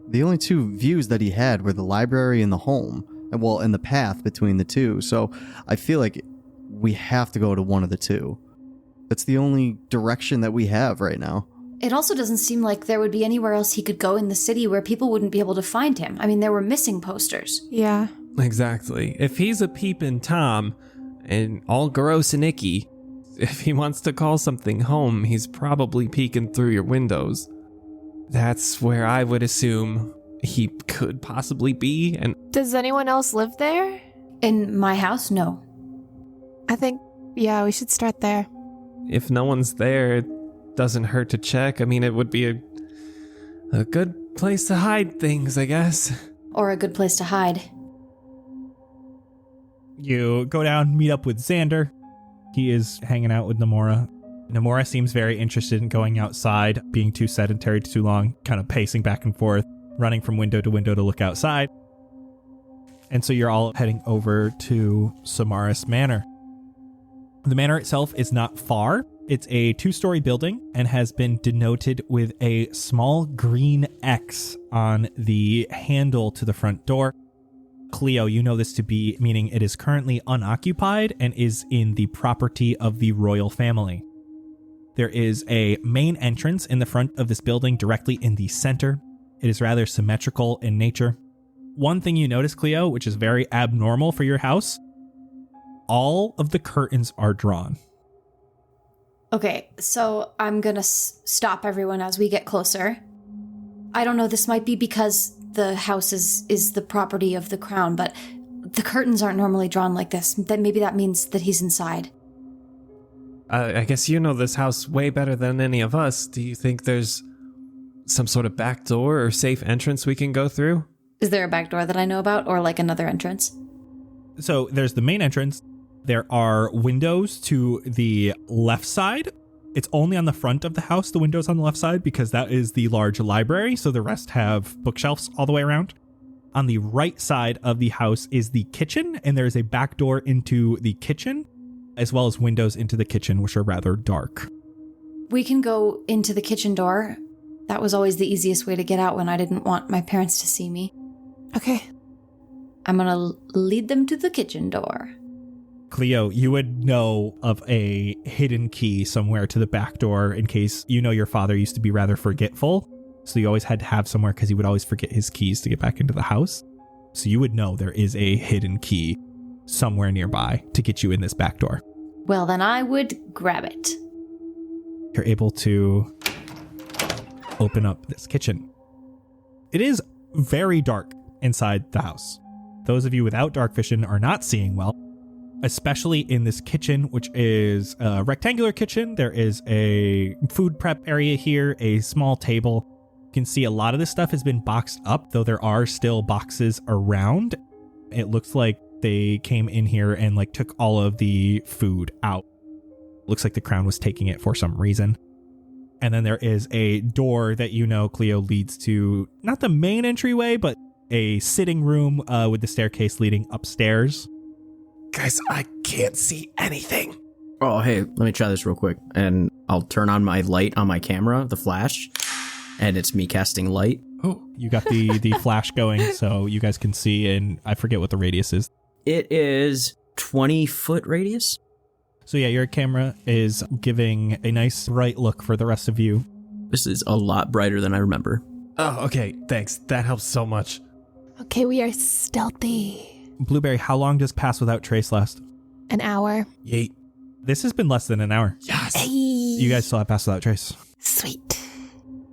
Speaker 6: The only two views that he had were the library and the home, and the path between the two, so I feel like we have to go to one of the two. That's the only direction that we have right now.
Speaker 1: It also doesn't seem like there would be anywhere else he could go in the city where people wouldn't be able to find him. I mean, there were missing posters.
Speaker 5: Yeah.
Speaker 2: Exactly. If he's a peeping Tom and all gross and icky, if he wants to call something home, he's probably peeking through your windows. That's where I would assume he could possibly be. And
Speaker 5: does anyone else live there?
Speaker 1: In my house? No.
Speaker 5: I think, yeah, we should start there.
Speaker 2: If no one's there, it doesn't hurt to check. I mean, it would be a good place to hide things, I guess.
Speaker 1: Or a good place to hide.
Speaker 4: You go down, meet up with Xander. He is hanging out with Namora. Namora seems very interested in going outside, being too sedentary too long, kind of pacing back and forth, running from window to window to look outside. And so you're all heading over to Samaras Manor. The manor itself is not far. It's a 2-story building and has been denoted with a small green X on the handle to the front door. Cleo, you know this to be meaning it is currently unoccupied and is in the property of the royal family. There is a main entrance in the front of this building directly in the center. It is rather symmetrical in nature. One thing you notice, Cleo, which is very abnormal for your house, all of the curtains are drawn.
Speaker 1: Okay, so I'm gonna stop everyone as we get closer. I don't know, this might be because the house is the property of the crown, but the curtains aren't normally drawn like this. Then maybe that means that he's inside.
Speaker 2: I guess you know this house way better than any of us. Do you think there's some sort of back door or safe entrance we can go through?
Speaker 1: Is there a back door that I know about, or like another entrance?
Speaker 4: So there's the main entrance. There are windows to the left side. It's only on the front of the house, the windows on the left side, because that is the large library, so the rest have bookshelves all the way around. On the right side of the house is the kitchen, and there is a back door into the kitchen, as well as windows into the kitchen, which are rather dark.
Speaker 1: We can go into the kitchen door. That was always the easiest way to get out when I didn't want my parents to see me.
Speaker 5: Okay.
Speaker 1: I'm gonna lead them to the kitchen door.
Speaker 4: Cleo, you would know of a hidden key somewhere to the back door in case you know your father used to be rather forgetful. So you always had to have somewhere because he would always forget his keys to get back into the house. So you would know there is a hidden key somewhere nearby to get you in this back door.
Speaker 1: Well, then I would grab it.
Speaker 4: You're able to open up this kitchen. It is very dark inside the house. Those of you without dark vision are not seeing well. especially in this kitchen, which is a rectangular kitchen. There is a food prep area here, a small table. You can see a lot of this stuff has been boxed up, though there are still boxes around. It looks like they came in here and like took all of the food out. Looks like the Crown was taking it for some reason. And then there is a door that Cleo leads to, not the main entryway, but a sitting room with the staircase leading upstairs.
Speaker 2: Guys, I can't see anything.
Speaker 3: Oh, hey, let me try this real quick. And I'll turn on my light on my camera, the flash, and it's me casting light.
Speaker 4: Oh, you got the flash going so you guys can see, and I forget what the radius is.
Speaker 3: It is 20-foot radius.
Speaker 4: So yeah, your camera is giving a nice bright look for the rest of you.
Speaker 3: This is a lot brighter than I remember.
Speaker 2: Oh, okay, thanks. That helps so much.
Speaker 5: Okay, we are stealthy.
Speaker 4: Blueberry, how long does Pass Without Trace last?
Speaker 5: An hour.
Speaker 2: Yeet.
Speaker 4: This has been less than an hour.
Speaker 2: Yes.
Speaker 5: Hey.
Speaker 4: You guys still have Pass Without Trace.
Speaker 5: Sweet.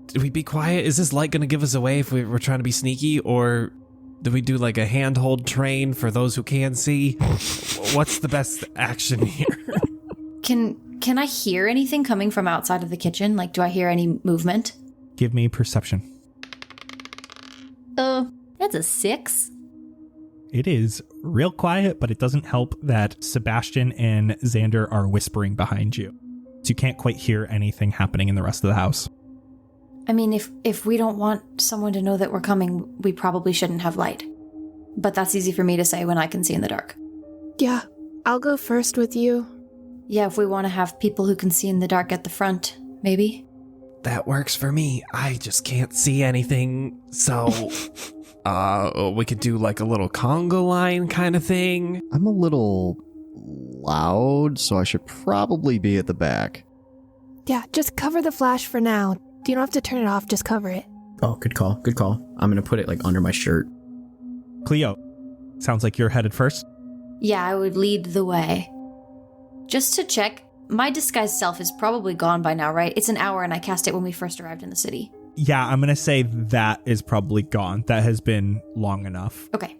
Speaker 2: Did we be quiet? Is this light going to give us away if we're trying to be sneaky? Or do we do like a handhold train for those who can see? What's the best action here?
Speaker 1: Can I hear anything coming from outside of the kitchen? Like, do I hear any movement?
Speaker 4: Give me perception.
Speaker 1: That's a 6.
Speaker 4: It is real quiet, but it doesn't help that Sebastian and Xander are whispering behind you. So you can't quite hear anything happening in the rest of the house.
Speaker 1: I mean, if we don't want someone to know that we're coming, we probably shouldn't have light. But that's easy for me to say when I can see in the dark.
Speaker 5: Yeah, I'll go first with you.
Speaker 1: Yeah, if we want to have people who can see in the dark at the front, maybe.
Speaker 2: That works for me. I just can't see anything, so we could do like a little conga line kind of thing.
Speaker 6: I'm a little loud, so I should probably be at the back.
Speaker 5: Yeah, just cover the flash for now. You don't have to turn it off, just cover it.
Speaker 3: Oh, good call. Good call. I'm going to put it like under my shirt.
Speaker 4: Cleo, sounds like you're headed first.
Speaker 1: Yeah, I would lead the way. Just to check, my disguised self is probably gone by now, right? It's an hour and I cast it when we first arrived in the city.
Speaker 4: Yeah, I'm going to say that is probably gone. That has been long enough.
Speaker 1: Okay.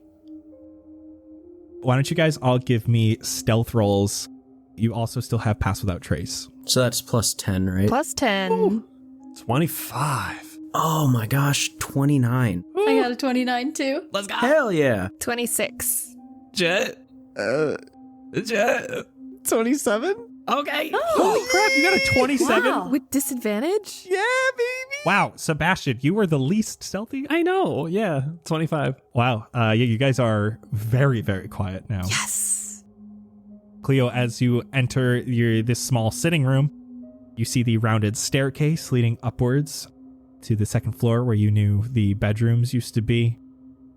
Speaker 4: Why don't you guys all give me stealth rolls? You also still have Pass Without Trace.
Speaker 3: So that's plus 10, right?
Speaker 5: Plus 10.
Speaker 2: Ooh, 25.
Speaker 3: Oh my gosh, 29.
Speaker 1: I got a 29 too.
Speaker 2: Let's go.
Speaker 3: Hell yeah.
Speaker 5: 26.
Speaker 2: Jett. Jett.
Speaker 6: 27?
Speaker 2: Okay.
Speaker 4: Holy crap, you got a 27?
Speaker 1: Wow.
Speaker 5: With disadvantage?
Speaker 2: Yeah, baby.
Speaker 4: Wow, Sebastian, you were the least stealthy?
Speaker 2: I know. Yeah, 25.
Speaker 4: Wow. Yeah, you guys are very, very quiet now.
Speaker 5: Yes.
Speaker 4: Cleo, as you enter this small sitting room, you see the rounded staircase leading upwards to the second floor where you knew the bedrooms used to be,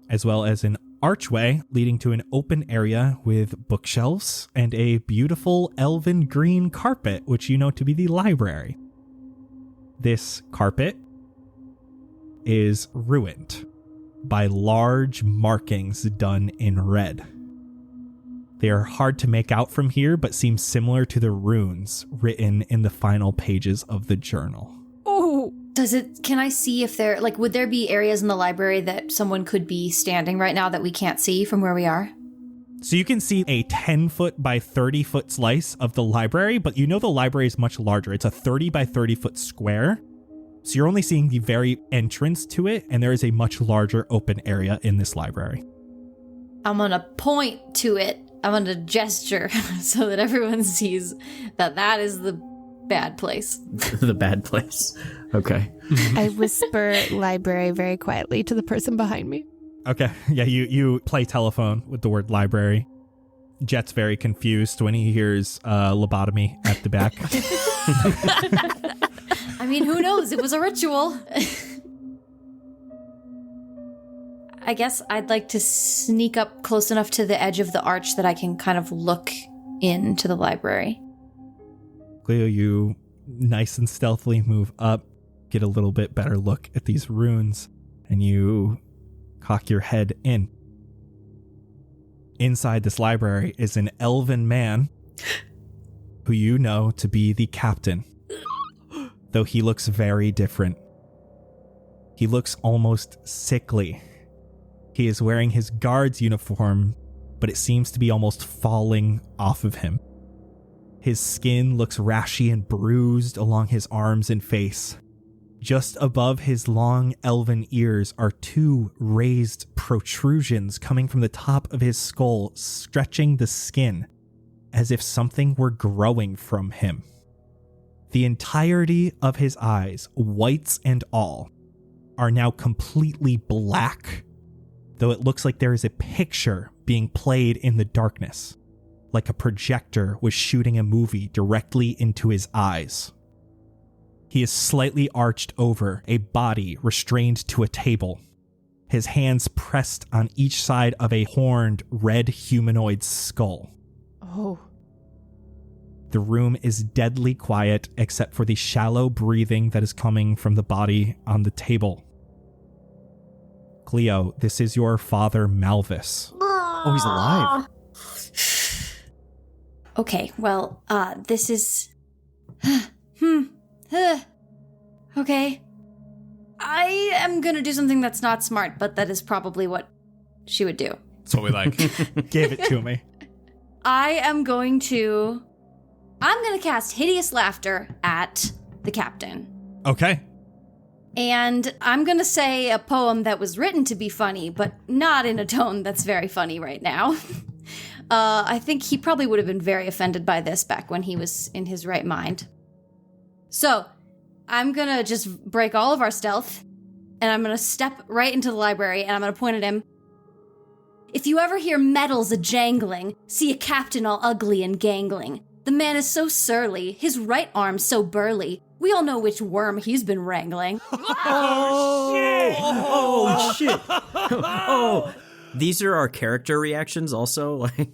Speaker 4: as well as an archway leading to an open area with bookshelves and a beautiful elven green carpet, which you know to be the library. This carpet is ruined by large markings done in red. They are hard to make out from here, but seem similar to the runes written in the final pages of the journal.
Speaker 5: Oh.
Speaker 1: Can I see if would there be areas in the library that someone could be standing right now that we can't see from where we are?
Speaker 4: So you can see a 10-foot by 30-foot slice of the library, but you know the library is much larger. It's a 30 by 30-foot square. So you're only seeing the very entrance to it, and there is a much larger open area in this library.
Speaker 1: I'm gonna point to it. I'm gonna gesture so that everyone sees that is the bad place.
Speaker 3: The bad place. Okay.
Speaker 5: I whisper library very quietly to the person behind me.
Speaker 4: Okay. Yeah, you play telephone with the word library. Jett's very confused when he hears lobotomy at the back.
Speaker 1: I mean, who knows? It was a ritual. I guess I'd like to sneak up close enough to the edge of the arch that I can kind of look into the library.
Speaker 4: Cleo, you nice and stealthily move up, get a little bit better look at these runes, and you cock your head in. Inside this library is an elven man who you know to be the captain, though he looks very different. He looks almost sickly. He is wearing his guard's uniform, but it seems to be almost falling off of him. His skin looks rashy and bruised along his arms and face. Just above his long elven ears are 2 raised protrusions coming from the top of his skull, stretching the skin as if something were growing from him. The entirety of his eyes, whites and all, are now completely black, though it looks like there is a picture being played in the darkness, like a projector was shooting a movie directly into his eyes. He is slightly arched over, a body restrained to a table, his hands pressed on each side of a horned red humanoid skull.
Speaker 5: Oh.
Speaker 4: The room is deadly quiet except for the shallow breathing that is coming from the body on the table. Cleo, this is your father, Malvis.
Speaker 6: Oh, he's alive.
Speaker 1: Okay, well, this is... Okay. I am gonna do something that's not smart, but that is probably what she would do.
Speaker 2: That's what we like.
Speaker 4: Give it to me.
Speaker 1: I'm gonna cast Hideous Laughter at the captain.
Speaker 4: Okay.
Speaker 1: And I'm gonna say a poem that was written to be funny, but not in a tone that's very funny right now. I think he probably would have been very offended by this back when he was in his right mind. So, I'm gonna just break all of our stealth, and I'm gonna step right into the library, and I'm gonna point at him. If you ever hear metals a-jangling, see a captain all ugly and gangling. The man is so surly, his right arm so burly. We all know which worm he's been wrangling.
Speaker 3: Oh, shit. Oh, these are our character reactions also? Like,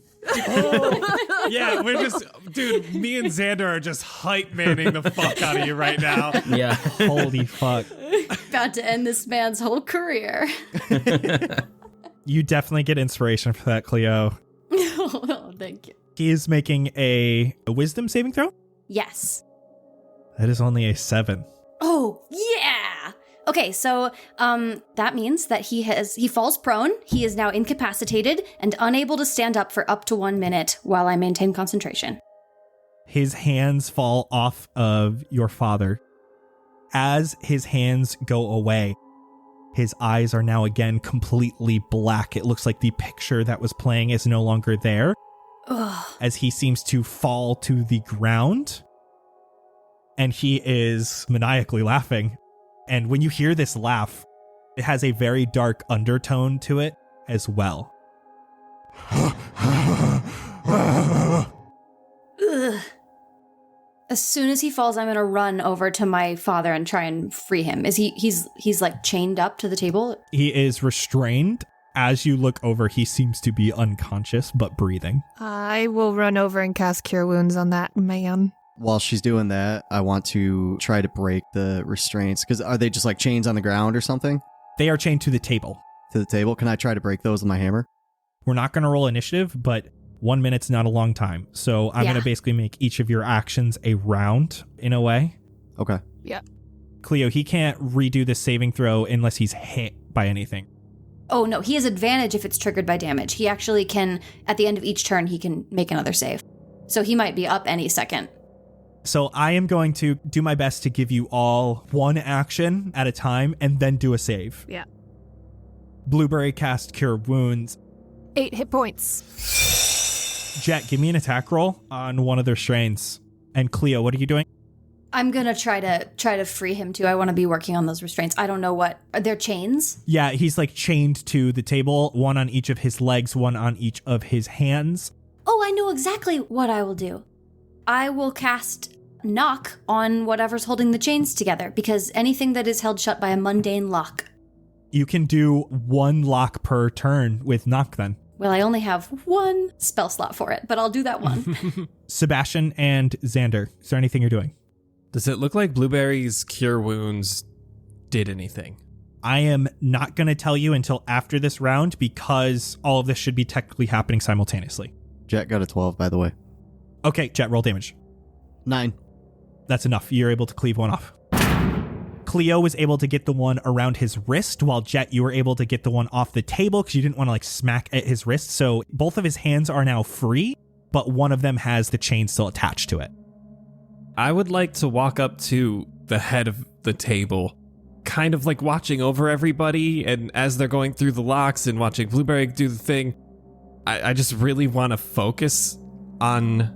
Speaker 2: Yeah, we're just, dude, me and Xander are just hype manning the fuck out of you right now.
Speaker 3: yeah.
Speaker 4: Holy fuck.
Speaker 1: About to end this man's whole career.
Speaker 4: You definitely get inspiration for that, Cleo.
Speaker 1: Oh, thank you.
Speaker 4: He is making a wisdom saving throw?
Speaker 1: Yes.
Speaker 4: That is only a 7.
Speaker 1: Oh, yeah! Okay, so that means that he falls prone. He is now incapacitated and unable to stand up for up to 1 minute while I maintain concentration.
Speaker 4: His hands fall off of your father. As his hands go away, his eyes are now again completely black. It looks like the picture that was playing is no longer there.
Speaker 1: Ugh.
Speaker 4: As he seems to fall to the ground. And he is maniacally laughing. And when you hear this laugh, it has a very dark undertone to it as well.
Speaker 1: Ugh. As soon as he falls, I'm gonna run over to my father and try and free him. He's like chained up to the table?
Speaker 4: He is restrained. As you look over, he seems to be unconscious but breathing.
Speaker 5: I will run over and cast Cure Wounds on that man.
Speaker 6: While she's doing that, I want to try to break the restraints. Because are they just like chains on the ground or something?
Speaker 4: They are chained to the table.
Speaker 6: To the table? Can I try to break those with my hammer?
Speaker 4: We're not going to roll initiative, but 1 minute's not a long time. So I'm going to basically make each of your actions a round in a way.
Speaker 6: Okay.
Speaker 5: Yeah.
Speaker 4: Cleo, he can't redo the saving throw unless he's hit by anything.
Speaker 1: Oh, no, he has advantage if it's triggered by damage. He actually can, at the end of each turn, he can make another save. So he might be up any second.
Speaker 4: So I am going to do my best to give you all one action at a time and then do a save.
Speaker 5: Yeah.
Speaker 4: Blueberry cast Cure Wounds.
Speaker 5: 8 hit points.
Speaker 4: Jett, give me an attack roll on one of their strains. And Cleo, what are you doing?
Speaker 1: I'm gonna try to free him too. I want to be working on those restraints. I don't know what are there chains?
Speaker 4: Yeah, he's like chained to the table, one on each of his legs, one on each of his hands.
Speaker 1: Oh, I know exactly what I will do. I will cast Knock on whatever's holding the chains together, because anything that is held shut by a mundane lock.
Speaker 4: You can do 1 lock per turn with Knock then.
Speaker 1: Well, I only have 1 spell slot for it, but I'll do that one.
Speaker 4: Sebastian and Xander, is there anything you're doing?
Speaker 2: Does it look like Blueberry's Cure Wounds did anything?
Speaker 4: I am not going to tell you until after this round because all of this should be technically happening simultaneously.
Speaker 6: Jett got a 12, by the way.
Speaker 4: Okay, Jett, roll damage.
Speaker 6: 9.
Speaker 4: That's enough. You're able to cleave one off. Cleo was able to get the one around his wrist, while Jett, you were able to get the one off the table because you didn't want to like smack at his wrist. So both of his hands are now free, but one of them has the chain still attached to it.
Speaker 2: I would like to walk up to the head of the table, kind of like watching over everybody, and as they're going through the locks and watching Blueberry do the thing, I just really want to focus on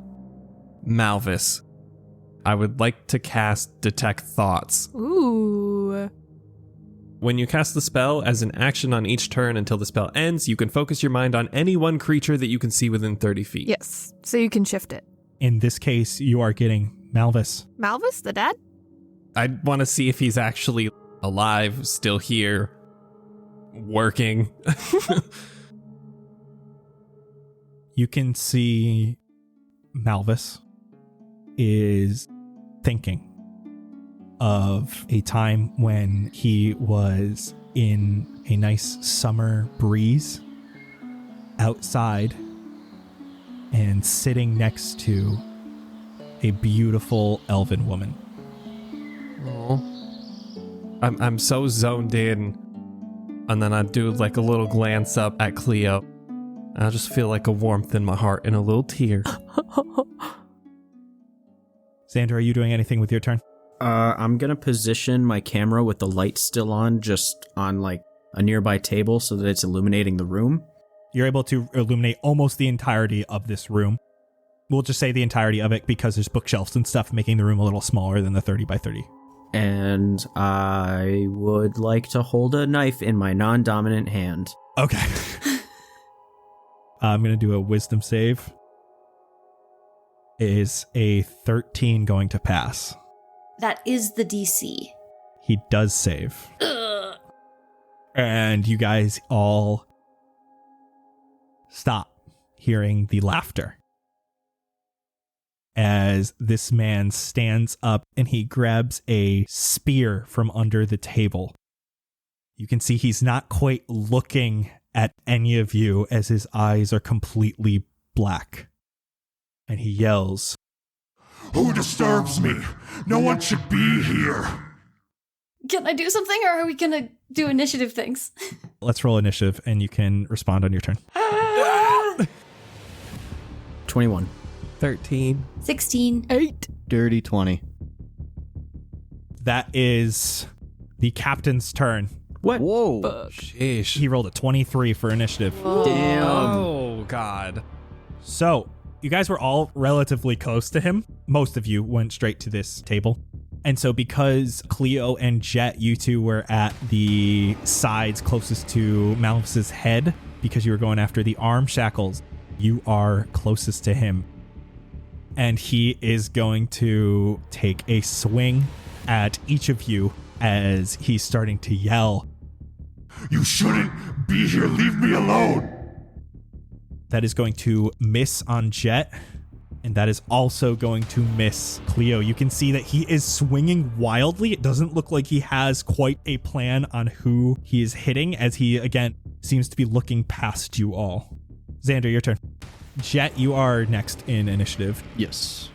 Speaker 2: Malvis. I would like to cast Detect Thoughts.
Speaker 5: Ooh.
Speaker 2: When you cast the spell, as an action on each turn until the spell ends, you can focus your mind on any one creature that you can see within 30 feet.
Speaker 5: Yes. So you can shift it.
Speaker 4: In this case, you are getting Malvis.
Speaker 5: Malvis, the dad?
Speaker 2: I want to see if he's actually alive, still here, working.
Speaker 4: You can see Malvis is thinking of a time when he was in a nice summer breeze outside and sitting next to a beautiful elven woman.
Speaker 2: Oh, I'm so zoned in, and then I do like a little glance up at Cleo. I just feel like a warmth in my heart and a little tear.
Speaker 4: Xander, are you doing anything with your turn?
Speaker 3: I'm gonna position my camera with the light still on, just on like a nearby table so that it's illuminating the room.
Speaker 4: You're able to illuminate almost the entirety of this room. We'll just say the entirety of it because there's bookshelves and stuff making the room a little smaller than the 30 by 30.
Speaker 3: And I would like to hold a knife in my non-dominant hand.
Speaker 4: Okay. I'm going to do a wisdom save. Is a 13 going to pass?
Speaker 1: That is the DC.
Speaker 4: He does save.
Speaker 1: Ugh.
Speaker 4: And you guys all stop hearing the laughter as this man stands up and he grabs a spear from under the table. You can see he's not quite looking at any of you as his eyes are completely black. And he yells,
Speaker 7: "Who disturbs me? No one should be here."
Speaker 1: Can I do something, or are we gonna do initiative things?
Speaker 4: Let's roll initiative and you can respond on your turn.
Speaker 3: 21.
Speaker 2: 13.
Speaker 1: 16.
Speaker 5: 8.
Speaker 6: Dirty 20.
Speaker 4: That is the captain's turn.
Speaker 3: What?
Speaker 6: Whoa.
Speaker 2: Sheesh.
Speaker 4: He rolled a 23 for initiative.
Speaker 3: Damn.
Speaker 2: Oh, God.
Speaker 4: So, you guys were all relatively close to him. Most of you went straight to this table. And so because Cleo and Jett, you two were at the sides closest to Malvis's head, because you were going after the arm shackles, you are closest to him. And he is going to take a swing at each of you as he's starting to yell.
Speaker 7: "You shouldn't be here. Leave me alone."
Speaker 4: That is going to miss on Jett, and that is also going to miss Cleo. You can see that he is swinging wildly. It doesn't look like he has quite a plan on who he is hitting, as he, again, seems to be looking past you all. Xander, your turn. Jett, you are next in initiative.
Speaker 6: Yes.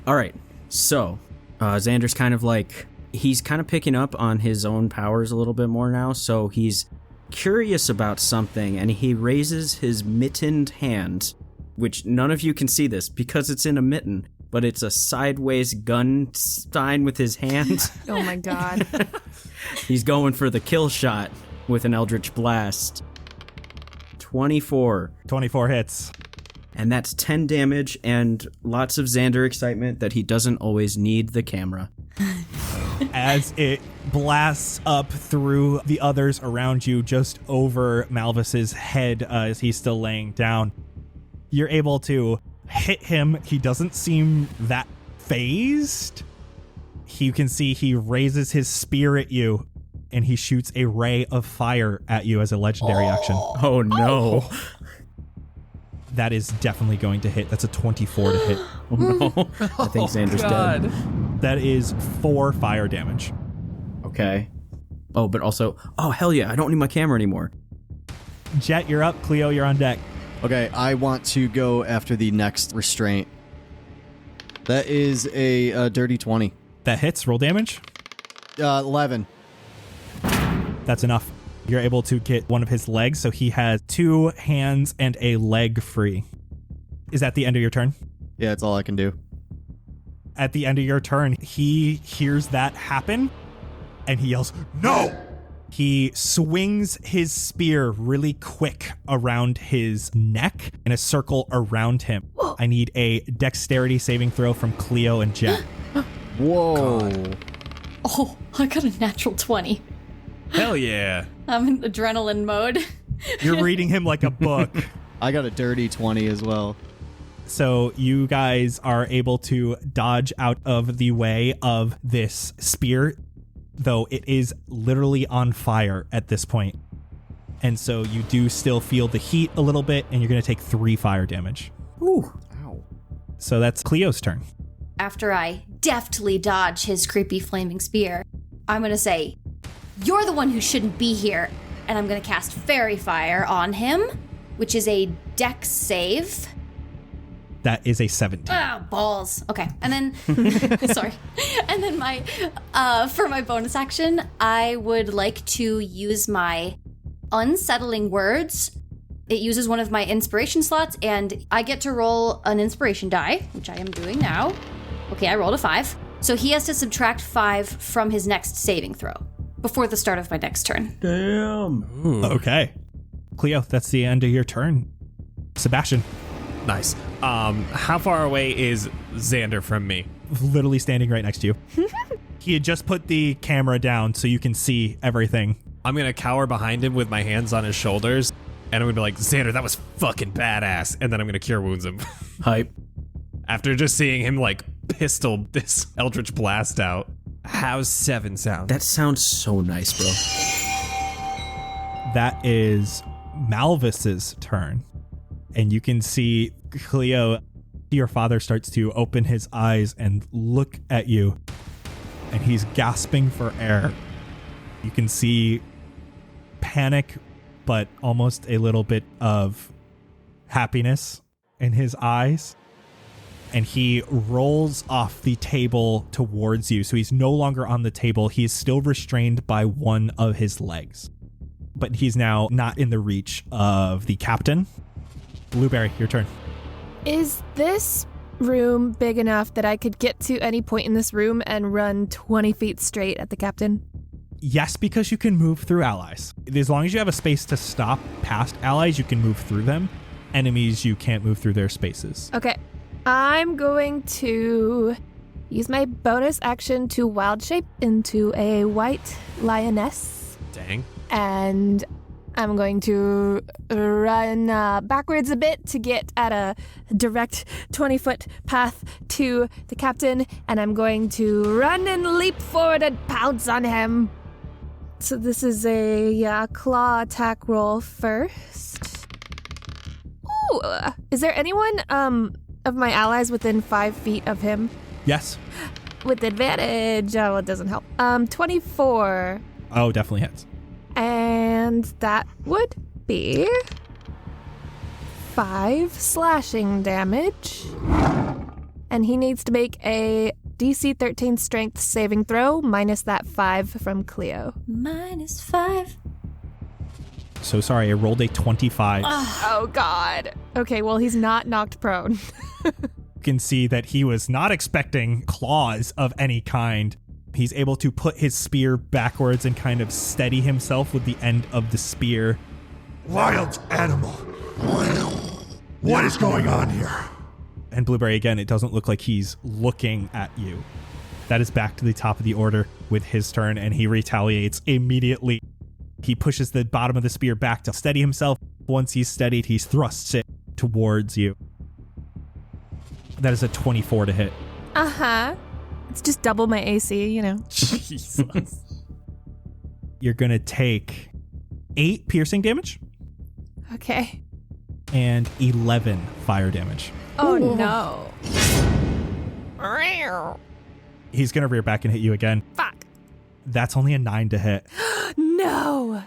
Speaker 3: All right. So, Xander's kind of like, he's kind of picking up on his own powers a little bit more now. So he's curious about something, and he raises his mittened hand, which none of you can see this because it's in a mitten, but it's a sideways gun stein with his hand.
Speaker 5: Oh my god.
Speaker 3: He's going for the kill shot with an Eldritch Blast. 24.
Speaker 4: 24 hits.
Speaker 3: And that's 10 damage and lots of Xander excitement that he doesn't always need the camera.
Speaker 4: As it blasts up through the others around you, just over Malvis's head as he's still laying down. You're able to hit him. He doesn't seem that phased. You can see he raises his spear at you, and he shoots a ray of fire at you as a legendary action.
Speaker 3: Oh no.
Speaker 4: That is definitely going to hit. That's a 24 to hit.
Speaker 3: Oh no. I think Xander's dead.
Speaker 4: That is 4 fire damage.
Speaker 3: Okay. Oh, but also, oh hell yeah, I don't need my camera anymore.
Speaker 4: Jett, you're up. Cleo, you're on deck.
Speaker 6: Okay, I want to go after the next restraint. That is a dirty 20.
Speaker 4: That hits. Roll damage.
Speaker 6: 11.
Speaker 4: That's enough. You're able to get one of his legs, so he has 2 hands and a leg free. Is that the end of your turn?
Speaker 6: Yeah, that's all I can do.
Speaker 4: At the end of your turn, he hears that happen, and he yells,
Speaker 7: No!
Speaker 4: He swings his spear really quick around his neck in a circle around him.
Speaker 5: Whoa.
Speaker 4: I need a dexterity saving throw from Cleo and Jett.
Speaker 6: Whoa.
Speaker 1: Oh, I got a natural 20.
Speaker 2: Hell yeah.
Speaker 1: I'm in adrenaline mode.
Speaker 4: You're reading him like a book.
Speaker 6: I got a dirty 20 as well.
Speaker 4: So you guys are able to dodge out of the way of this spear, though it is literally on fire at this point. And so you do still feel the heat a little bit, and you're going to take 3 fire damage.
Speaker 3: Ooh.
Speaker 6: Ow.
Speaker 4: So that's Cleo's turn.
Speaker 1: After I deftly dodge his creepy flaming spear, I'm going to say, "You're the one who shouldn't be here." And I'm going to cast Fairy Fire on him, which is a dex save.
Speaker 4: That is a 17.
Speaker 1: Ah, balls. Okay. And then, sorry. And then for my bonus action, I would like to use my Unsettling Words. It uses one of my inspiration slots, and I get to roll an inspiration die, which I am doing now. Okay, I rolled a 5. So he has to subtract 5 from his next saving throw before the start of my next turn.
Speaker 3: Damn.
Speaker 4: Okay. Cleo, that's the end of your turn. Sebastian,
Speaker 2: Nice. How far away is Xander from me?
Speaker 4: literally standing right next to you. He had just put the camera down so you can see everything.
Speaker 2: I'm going to cower behind him with my hands on his shoulders, and I'm going to be like, Xander, that was fucking badass. And then I'm going to cure wounds him.
Speaker 3: Hype.
Speaker 2: After just seeing him, like, pistol this Eldritch Blast out. How's 7 sound?
Speaker 3: That sounds so nice, bro.
Speaker 4: That is Malvis's turn. And you can see Cleo, your father starts to open his eyes and look at you. And he's gasping for air. You can see panic, but almost a little bit of happiness in his eyes. And he rolls off the table towards you. So he's no longer on the table. He is still restrained by one of his legs. But he's now not in the reach of the captain. Blueberry, your turn.
Speaker 5: Is this room big enough that I could get to any point in this room and run 20 feet straight at the captain?
Speaker 4: Yes, because you can move through allies. As long as you have a space to stop past allies, you can move through them. Enemies, you can't move through their spaces.
Speaker 5: Okay. I'm going to use my bonus action to wild shape into a white lioness.
Speaker 2: Dang.
Speaker 5: And I'm going to run backwards a bit to get at a direct 20-foot path to the captain. And I'm going to run and leap forward and pounce on him. So this is a claw attack roll first. Ooh, is there anyone of my allies within 5 feet of him?
Speaker 4: Yes.
Speaker 5: With advantage. Oh, it doesn't help. 24.
Speaker 4: Oh, definitely hits.
Speaker 5: And that would be 5 slashing damage. And he needs to make a DC 13 strength saving throw minus that 5 from Cleo.
Speaker 1: Minus 5.
Speaker 4: So sorry, I rolled a 25.
Speaker 5: Oh, God. Okay, well, he's not knocked prone.
Speaker 4: You can see that he was not expecting claws of any kind. He's able to put his spear backwards and kind of steady himself with the end of the spear.
Speaker 7: Wild animal. What is going on here?
Speaker 4: And Blueberry, again, it doesn't look like he's looking at you. That is back to the top of the order with his turn, and he retaliates immediately. He pushes the bottom of the spear back to steady himself. Once he's steadied, he thrusts it towards you. That is a 24 to hit.
Speaker 5: Uh-huh. It's just double my AC, you know.
Speaker 2: Jesus.
Speaker 4: You're going to take 8 piercing damage
Speaker 5: Okay.
Speaker 4: and 11 fire damage.
Speaker 5: Oh, no.
Speaker 4: He's going to rear back and hit you again.
Speaker 5: Fuck.
Speaker 4: That's only a 9 to hit.
Speaker 5: No.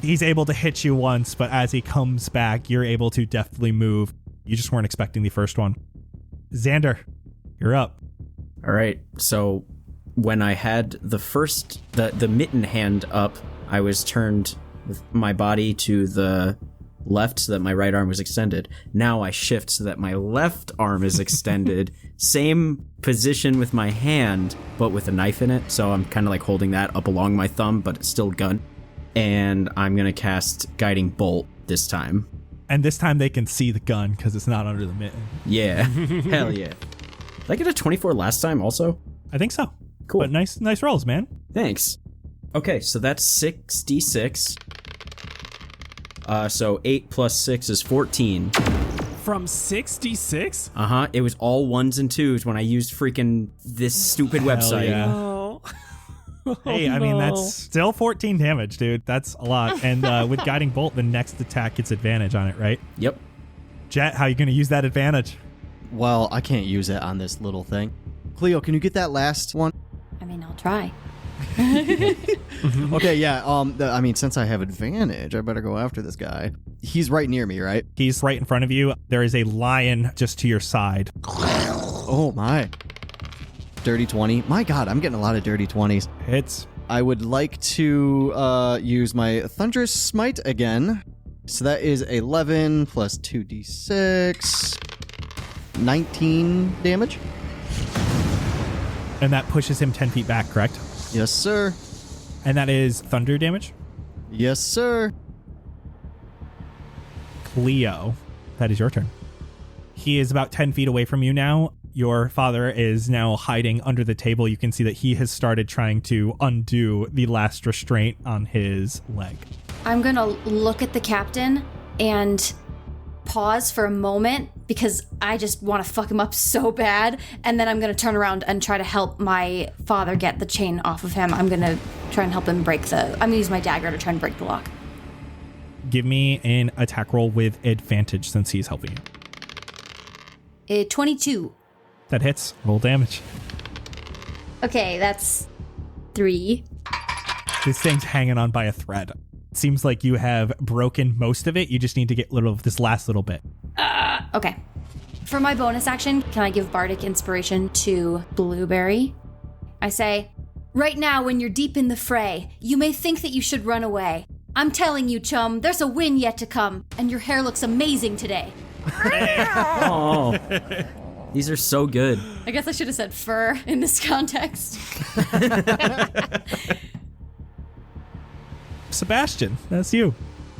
Speaker 4: He's able to hit you once, but as he comes back, you're able to deftly move. You just weren't expecting the first one. Xander, you're up.
Speaker 3: All right, so when I had the mitten hand up, I was turned with my body to the left so that my right arm was extended. Now I shift so that my left arm is extended. Same position with my hand, but with a knife in it. So I'm kind of like holding that up along my thumb, but it's still gun. And I'm going to cast Guiding Bolt this time.
Speaker 4: And this time they can see the gun because it's not under the mitten.
Speaker 3: Yeah. Hell yeah. Did I get a 24 last time also?
Speaker 4: I think so.
Speaker 3: Cool.
Speaker 4: But nice rolls, man.
Speaker 3: Thanks. Okay, so that's 6d6. So 8 plus 6 is 14.
Speaker 2: From 66?
Speaker 3: Uh-huh. It was all 1s and 2s when I used freaking this stupid website.
Speaker 4: Yeah.
Speaker 2: Oh.
Speaker 4: Hey, I mean, that's still 14 damage, dude. That's a lot. And with Guiding Bolt, the next attack gets advantage on it, right?
Speaker 3: Yep.
Speaker 4: Jett, how are you going to use that advantage?
Speaker 6: Well, I can't use it on this little thing. Cleo, can you get that last one?
Speaker 1: I mean, I'll try.
Speaker 6: Okay, yeah. Since I have advantage, I better go after this guy. He's right near me, right?
Speaker 4: He's right in front of you. There is a lion just to your side.
Speaker 6: Oh, my. Dirty 20. My God, I'm getting a lot of dirty 20s.
Speaker 4: Hits.
Speaker 6: I would like to use my Thunderous Smite again. So that is 11 plus 2d6. 19 damage.
Speaker 4: And that pushes him 10 feet back, correct?
Speaker 6: Yes, sir.
Speaker 4: And that is thunder damage.
Speaker 6: Yes, sir.
Speaker 4: Cleo, that is your turn. He is about 10 feet away from you now. Your father is now hiding under the table. You can see that he has started trying to undo the last restraint on his leg.
Speaker 1: I'm going to look at the captain and pause for a moment because I just want to fuck him up so bad. And then I'm going to turn around and try to help my father get the chain off of him. I'm going to try and help him I'm going to use my dagger to try and break the lock.
Speaker 4: Give me an attack roll with advantage since he's helping you.
Speaker 1: 22.
Speaker 4: That hits. Roll damage.
Speaker 1: Okay, that's 3.
Speaker 4: This thing's hanging on by a thread. It seems like you have broken most of it. You just need to get rid of this last little bit.
Speaker 1: Okay. For my bonus action, can I give Bardic Inspiration to Blueberry? I say, right now when you're deep in the fray, you may think that you should run away. I'm telling you, chum, there's a win yet to come, and your hair looks amazing today.
Speaker 3: Oh. These are so good.
Speaker 1: I guess I should have said fur in this context.
Speaker 4: Sebastian, that's you.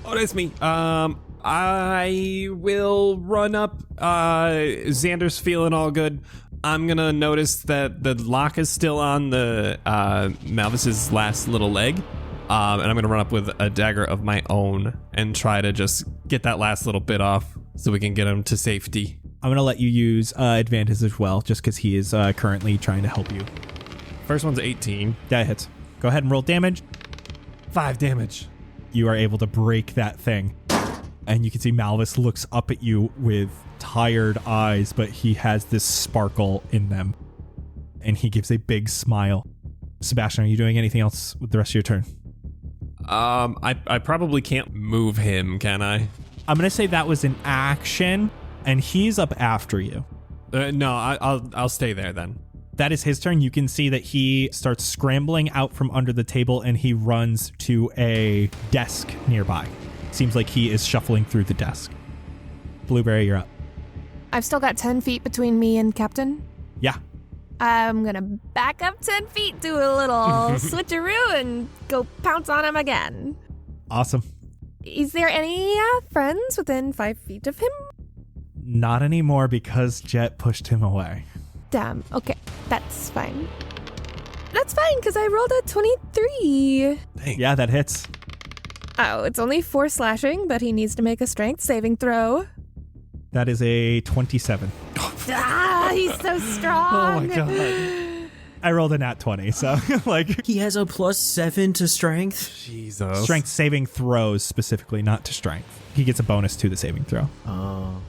Speaker 2: Oh, that's me. I will run up. Xander's feeling all good. I'm gonna notice that the lock is still on the Malvis's last little leg. And I'm gonna run up with a dagger of my own and try to just get that last little bit off so we can get him to safety.
Speaker 4: I'm going to let you use advantage as well, just because he is currently trying to help you.
Speaker 2: First one's 18.
Speaker 4: That hits. Go ahead and roll damage.
Speaker 2: 5 damage.
Speaker 4: You are able to break that thing. And you can see Malvis looks up at you with tired eyes, but he has this sparkle in them. And he gives a big smile. Sebastian, are you doing anything else with the rest of your turn?
Speaker 2: I probably can't move him, can I?
Speaker 4: I'm going to say that was an action. And he's up after you.
Speaker 2: No, I'll stay there then.
Speaker 4: That is his turn. You can see that he starts scrambling out from under the table and he runs to a desk nearby. Seems like he is shuffling through the desk. Blueberry, you're up.
Speaker 5: I've still got 10 feet between me and Captain.
Speaker 4: Yeah.
Speaker 5: I'm going to back up 10 feet, do a little switcheroo, and go pounce on him again.
Speaker 4: Awesome.
Speaker 5: Is there any friends within 5 feet of him?
Speaker 4: Not anymore because Jett pushed him away.
Speaker 5: Damn. Okay, that's fine. That's fine because I rolled a 23.
Speaker 2: Dang.
Speaker 4: Yeah, that hits.
Speaker 5: Oh, it's only 4 slashing, but he needs to make a strength saving throw.
Speaker 4: That is a 27.
Speaker 5: He's so strong.
Speaker 2: Oh my god.
Speaker 4: I rolled a nat 20, so like
Speaker 3: He has a +7 to strength.
Speaker 2: Jesus.
Speaker 4: strength saving throws specifically, not to strength. He gets a bonus to the saving throw.
Speaker 3: Oh.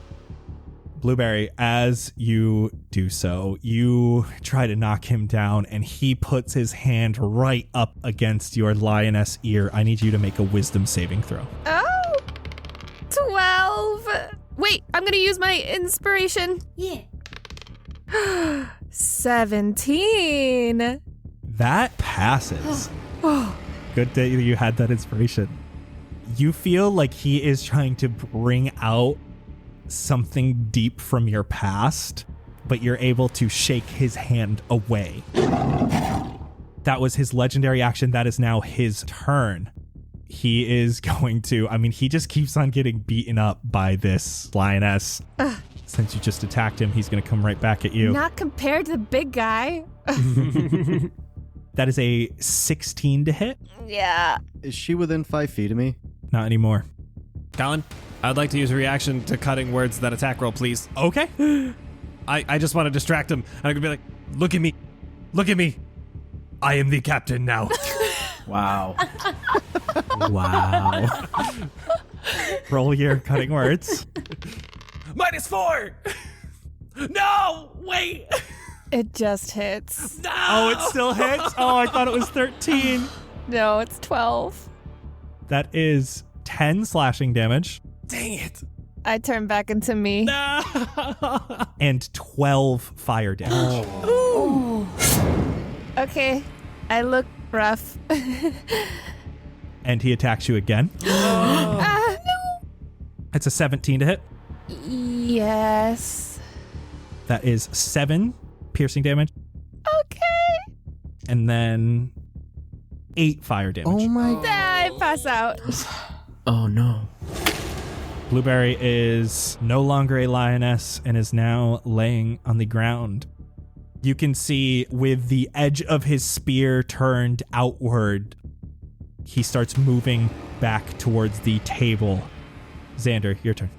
Speaker 4: Blueberry, as you do so, you try to knock him down, and he puts his hand right up against your lioness ear. I need you to make a wisdom saving throw.
Speaker 5: Oh, 12. Wait, I'm going to use my inspiration.
Speaker 1: Yeah.
Speaker 5: 17.
Speaker 4: That passes. Good that you had that inspiration. You feel like he is trying to bring out something deep from your past, but you're able to shake his hand away. That was his legendary action. That is now his turn. He is going to, he just keeps on getting beaten up by this lioness. Since you just attacked him, he's going to come right back at you.
Speaker 5: Not compared to the big guy.
Speaker 4: That is a 16 to hit.
Speaker 5: Yeah.
Speaker 6: Is she within 5 feet of me?
Speaker 4: Not anymore.
Speaker 2: Colin, I'd like to use a reaction to cutting words that attack roll, please.
Speaker 4: Okay.
Speaker 2: I just want to distract him. And I'm going to be like, look at me. Look at me. I am the captain now.
Speaker 3: Wow.
Speaker 4: Wow. Roll your cutting words.
Speaker 2: -4. No, wait.
Speaker 5: It just hits.
Speaker 2: No.
Speaker 4: Oh, it still hits? Oh, I thought it was 13.
Speaker 5: No, it's 12.
Speaker 4: That is 10 slashing damage.
Speaker 2: Dang it.
Speaker 5: I turn back into me.
Speaker 2: No.
Speaker 4: And 12 fire damage.
Speaker 5: Ooh. Okay, I look rough.
Speaker 4: And he attacks you again.
Speaker 5: No.
Speaker 4: It's a 17 to hit.
Speaker 5: Yes.
Speaker 4: That is 7 piercing damage.
Speaker 5: Okay.
Speaker 4: And then 8 fire damage.
Speaker 6: Oh my
Speaker 5: I pass out.
Speaker 3: Oh no.
Speaker 4: Blueberry is no longer a lioness and is now laying on the ground. You can see with the edge of his spear turned outward, he starts moving back towards the table. Xander, your turn.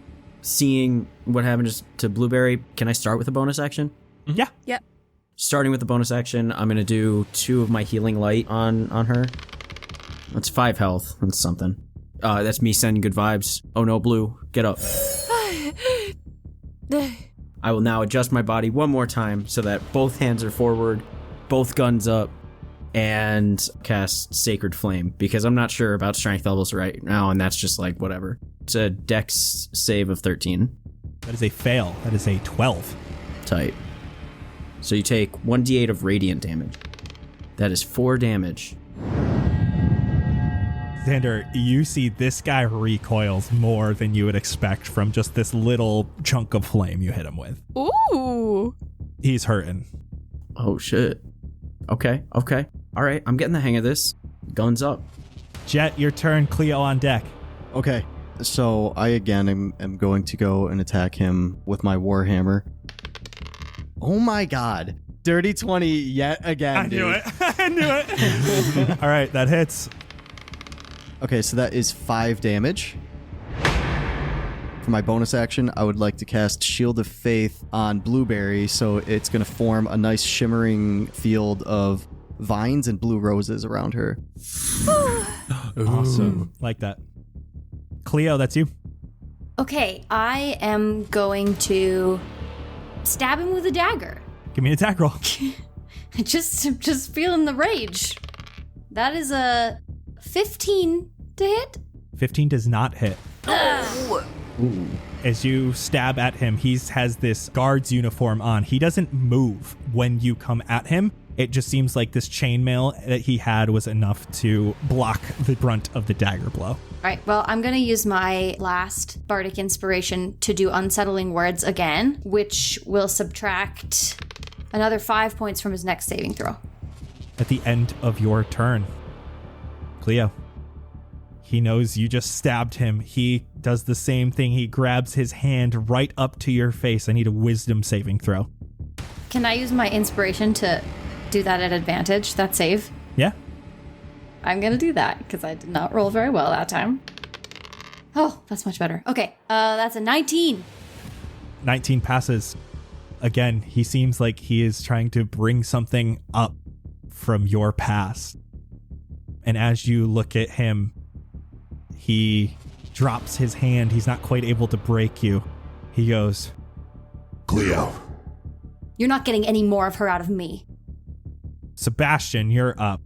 Speaker 3: Seeing what happened to Blueberry, can I start with a bonus action?
Speaker 4: Yeah.
Speaker 5: Yep.
Speaker 3: Starting with the bonus action, I'm going to do 2 of my healing light on her. That's 5 health. That's something. That's me sending good vibes. Oh no, Blue, get up. I will now adjust my body one more time so that both hands are forward, both guns up, and cast Sacred Flame, because I'm not sure about strength levels right now, and that's just like whatever. It's a dex save of 13.
Speaker 4: That is a fail. That is a 12.
Speaker 3: Tight. So you take 1d8 of radiant damage. That is 4 damage.
Speaker 4: Xander, you see this guy recoils more than you would expect from just this little chunk of flame you hit him with.
Speaker 5: Ooh.
Speaker 4: He's hurting.
Speaker 3: Oh shit. Okay. All right, I'm getting the hang of this. Guns up.
Speaker 4: Jett, your turn. Cleo on deck.
Speaker 6: Okay, so I again am going to go and attack him with my Warhammer. Oh my god. Dirty 20 yet again,
Speaker 4: I knew
Speaker 6: dude.
Speaker 4: it. I knew it. All right, that hits.
Speaker 6: Okay, so that is 5 damage. For my bonus action, I would like to cast Shield of Faith on Blueberry, so it's going to form a nice shimmering field of vines and blue roses around her.
Speaker 4: Awesome. Like that. Cleo, that's you.
Speaker 1: Okay, I am going to stab him with a dagger.
Speaker 4: Give me an attack roll.
Speaker 1: Just feeling the rage. That is a 15 to hit.
Speaker 4: 15 does not hit.
Speaker 3: Ooh.
Speaker 4: As you stab at him, he has this guard's uniform on. He doesn't move when you come at him. It just seems like this chainmail that he had was enough to block the brunt of the dagger blow.
Speaker 1: All right, well, I'm going to use my last bardic inspiration to do unsettling words again, which will subtract another 5 points from his next saving throw.
Speaker 4: At the end of your turn, Cleo, he knows you just stabbed him. He does the same thing. He grabs his hand right up to your face. I need a wisdom saving throw.
Speaker 1: Can I use my inspiration to do that at advantage, that save?
Speaker 4: Yeah.
Speaker 1: I'm going to do that because I did not roll very well that time. Oh, that's much better. Okay, that's a 19.
Speaker 4: 19 passes. Again, he seems like he is trying to bring something up from your past. And as you look at him, he drops his hand. He's not quite able to break you. He goes,
Speaker 7: Cleo.
Speaker 1: You're not getting any more of her out of me.
Speaker 4: Sebastian, you're up.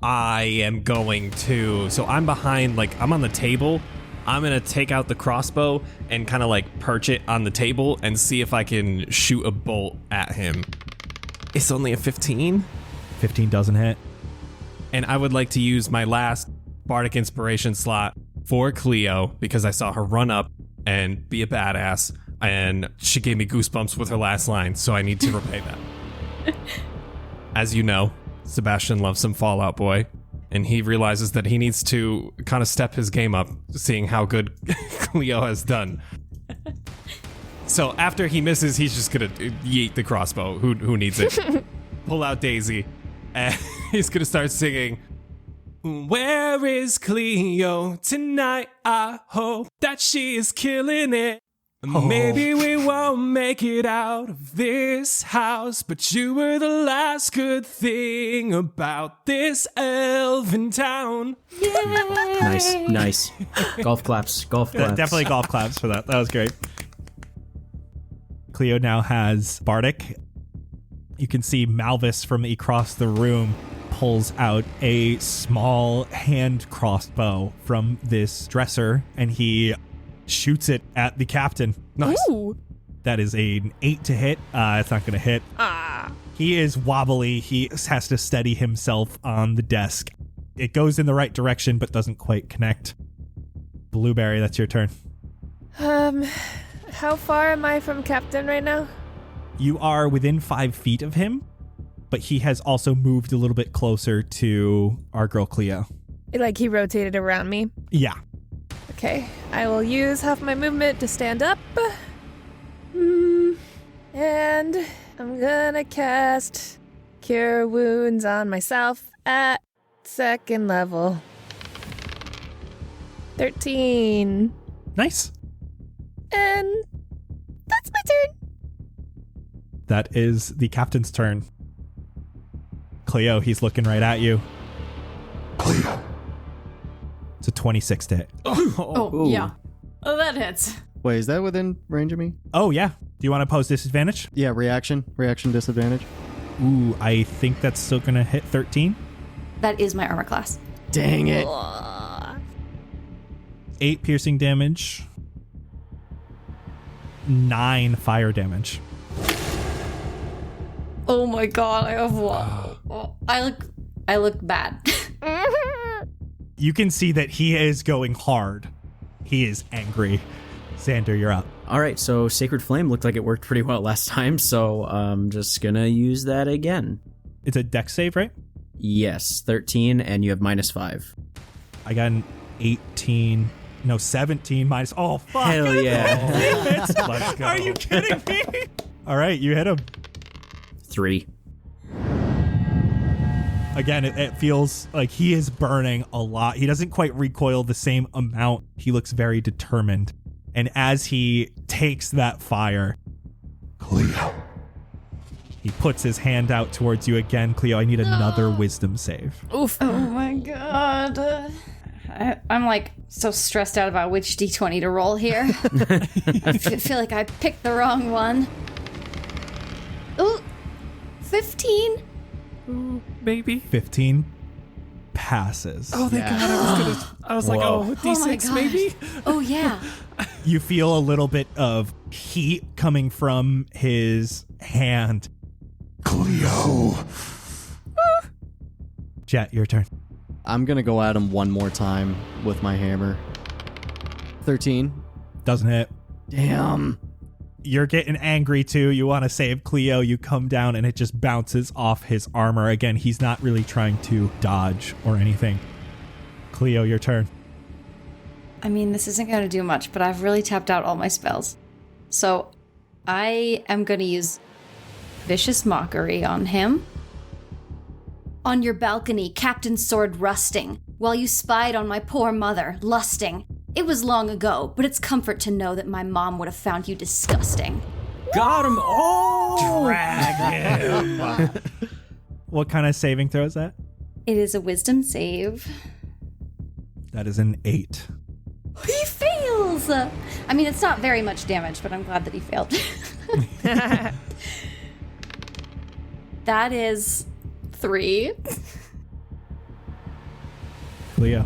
Speaker 2: I am going to, so I'm behind, I'm on the table. I'm going to take out the crossbow and kind of perch it on the table and see if I can shoot a bolt at him. It's only a 15.
Speaker 4: 15 doesn't hit.
Speaker 2: And I would like to use my last Bardic Inspiration slot for Cleo because I saw her run up and be a badass. And she gave me goosebumps with her last line, so I need to repay that. As you know, Sebastian loves some Fall Out Boy, and he realizes that he needs to kind of step his game up, seeing how good Cleo has done. So after he misses, he's just gonna yeet the crossbow. Who needs it? Pull out Daisy, and he's gonna start singing, "Where is Cleo tonight? I hope that she is killing it. Maybe we won't make it out of this house, but you were the last good thing about this elven town."
Speaker 3: Nice. Golf claps.
Speaker 4: Definitely golf claps for that. That was great. Cleo now has Bardic. You can see Malvis from across the room pulls out a small hand crossbow from this dresser, and he shoots it at the captain.
Speaker 2: Nice.
Speaker 5: Ooh.
Speaker 4: That is an 8 to hit. It's not going to hit. He is wobbly. He has to steady himself on the desk. It goes in the right direction, but doesn't quite connect. Blueberry, that's your turn.
Speaker 5: How far am I from Captain right now?
Speaker 4: You are within 5 feet of him, but he has also moved a little bit closer to our girl Cleo.
Speaker 5: Like he rotated around me?
Speaker 4: Yeah.
Speaker 5: Okay, I will use half my movement to stand up. And I'm gonna cast Cure Wounds on myself at 2nd level. 13.
Speaker 4: Nice.
Speaker 5: And that's my turn.
Speaker 4: That is the captain's turn. Cleo, he's looking right at you.
Speaker 7: Cleo.
Speaker 4: It's a 26 to hit.
Speaker 1: Oh, yeah. Oh, that hits.
Speaker 6: Wait, is that within range of me?
Speaker 4: Oh, yeah. Do you want to pose disadvantage?
Speaker 6: Yeah, reaction disadvantage.
Speaker 4: Ooh, I think that's still going to hit 13.
Speaker 1: That is my armor class.
Speaker 6: Dang it.
Speaker 4: 8 piercing damage. 9 fire damage.
Speaker 1: Oh my god, I have one. Oh, I look bad.
Speaker 4: You can see that he is going hard. He is angry. Xander, you're up.
Speaker 3: All right, so Sacred Flame looked like it worked pretty well last time, so I'm just gonna use that again.
Speaker 4: It's a dex save, right?
Speaker 3: Yes, 13, and you have -5.
Speaker 4: I got an 17 minus. Oh, fuck.
Speaker 3: Hell yeah.
Speaker 4: Let's go. Are you kidding me? All right, you hit him.
Speaker 3: 3.
Speaker 4: Again, it feels like he is burning a lot. He doesn't quite recoil the same amount. He looks very determined. And as he takes that fire,
Speaker 7: Cleo.
Speaker 4: he puts his hand out towards you again. Cleo, I need another wisdom save.
Speaker 5: Oof.
Speaker 1: Oh my god. I'm like so stressed out about which d20 to roll here. I feel like I picked the wrong one. Ooh, 15.
Speaker 2: Ooh, maybe.
Speaker 4: 15 passes.
Speaker 2: Oh, thank God. I was like,
Speaker 3: Whoa.
Speaker 2: oh,
Speaker 1: Oh my
Speaker 2: D6
Speaker 1: gosh.
Speaker 2: maybe?
Speaker 1: Oh yeah.
Speaker 4: You feel a little bit of heat coming from his hand.
Speaker 7: Cleo.
Speaker 4: Jett, your turn.
Speaker 6: I'm going to go at him one more time with my hammer. 13.
Speaker 4: Doesn't hit.
Speaker 6: Damn.
Speaker 4: You're getting angry too. You want to save Cleo. You come down and it just bounces off his armor. Again, he's not really trying to dodge or anything. Cleo, your turn.
Speaker 1: I mean, this isn't going to do much, but I've really tapped out all my spells. So I am going to use Vicious Mockery on him. On your balcony, Captain's sword rusting, while you spied on my poor mother, lusting. It was long ago, but it's comfort to know that my mom would have found you disgusting.
Speaker 3: Got him! Oh!
Speaker 4: Drag him. What kind of saving throw is that?
Speaker 1: It is a wisdom save.
Speaker 4: That is an 8.
Speaker 1: He fails! I mean, it's not very much damage, but I'm glad that he failed. That is 3.
Speaker 4: Cleo.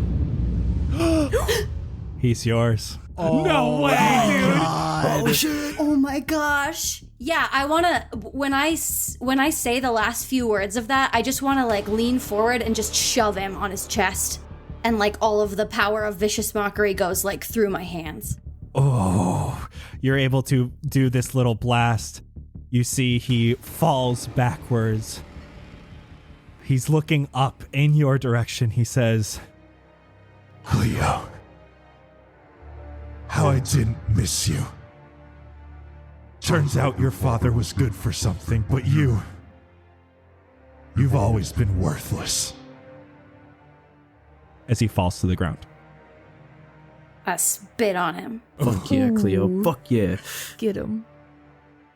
Speaker 4: He's yours.
Speaker 2: No way, dude.
Speaker 1: Oh my gosh. Yeah, I want to, when I say the last few words of that, I just want to like lean forward and just shove him on his chest. And like all of the power of vicious mockery goes like through my hands.
Speaker 4: Oh, you're able to do this little blast. You see he falls backwards. He's looking up in your direction. He says,
Speaker 7: Cleo, how I didn't miss you. Turns out your father was good for something, but you've always been worthless.
Speaker 4: as he falls to the ground.
Speaker 1: I spit on him.
Speaker 3: Fuck yeah, Cleo. Fuck yeah.
Speaker 5: Get him.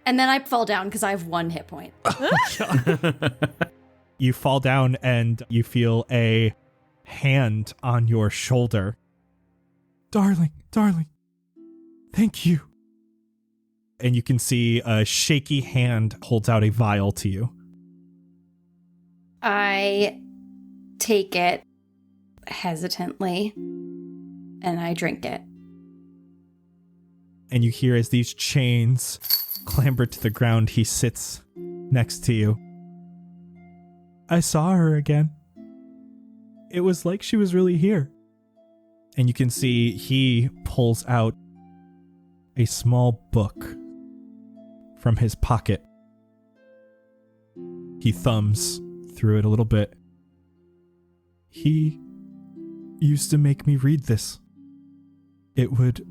Speaker 1: And then I fall down because I have 1 hit point.
Speaker 4: You fall down and you feel a hand on your shoulder. Darling, thank you. And you can see a shaky hand holds out a vial to you.
Speaker 1: I take it hesitantly and I drink it.
Speaker 4: And you hear as these chains clamber to the ground, he sits next to you. I saw her again. It was like she was really here. And you can see he pulls out a small book from his pocket. He thumbs through it a little bit. He used to make me read this. It would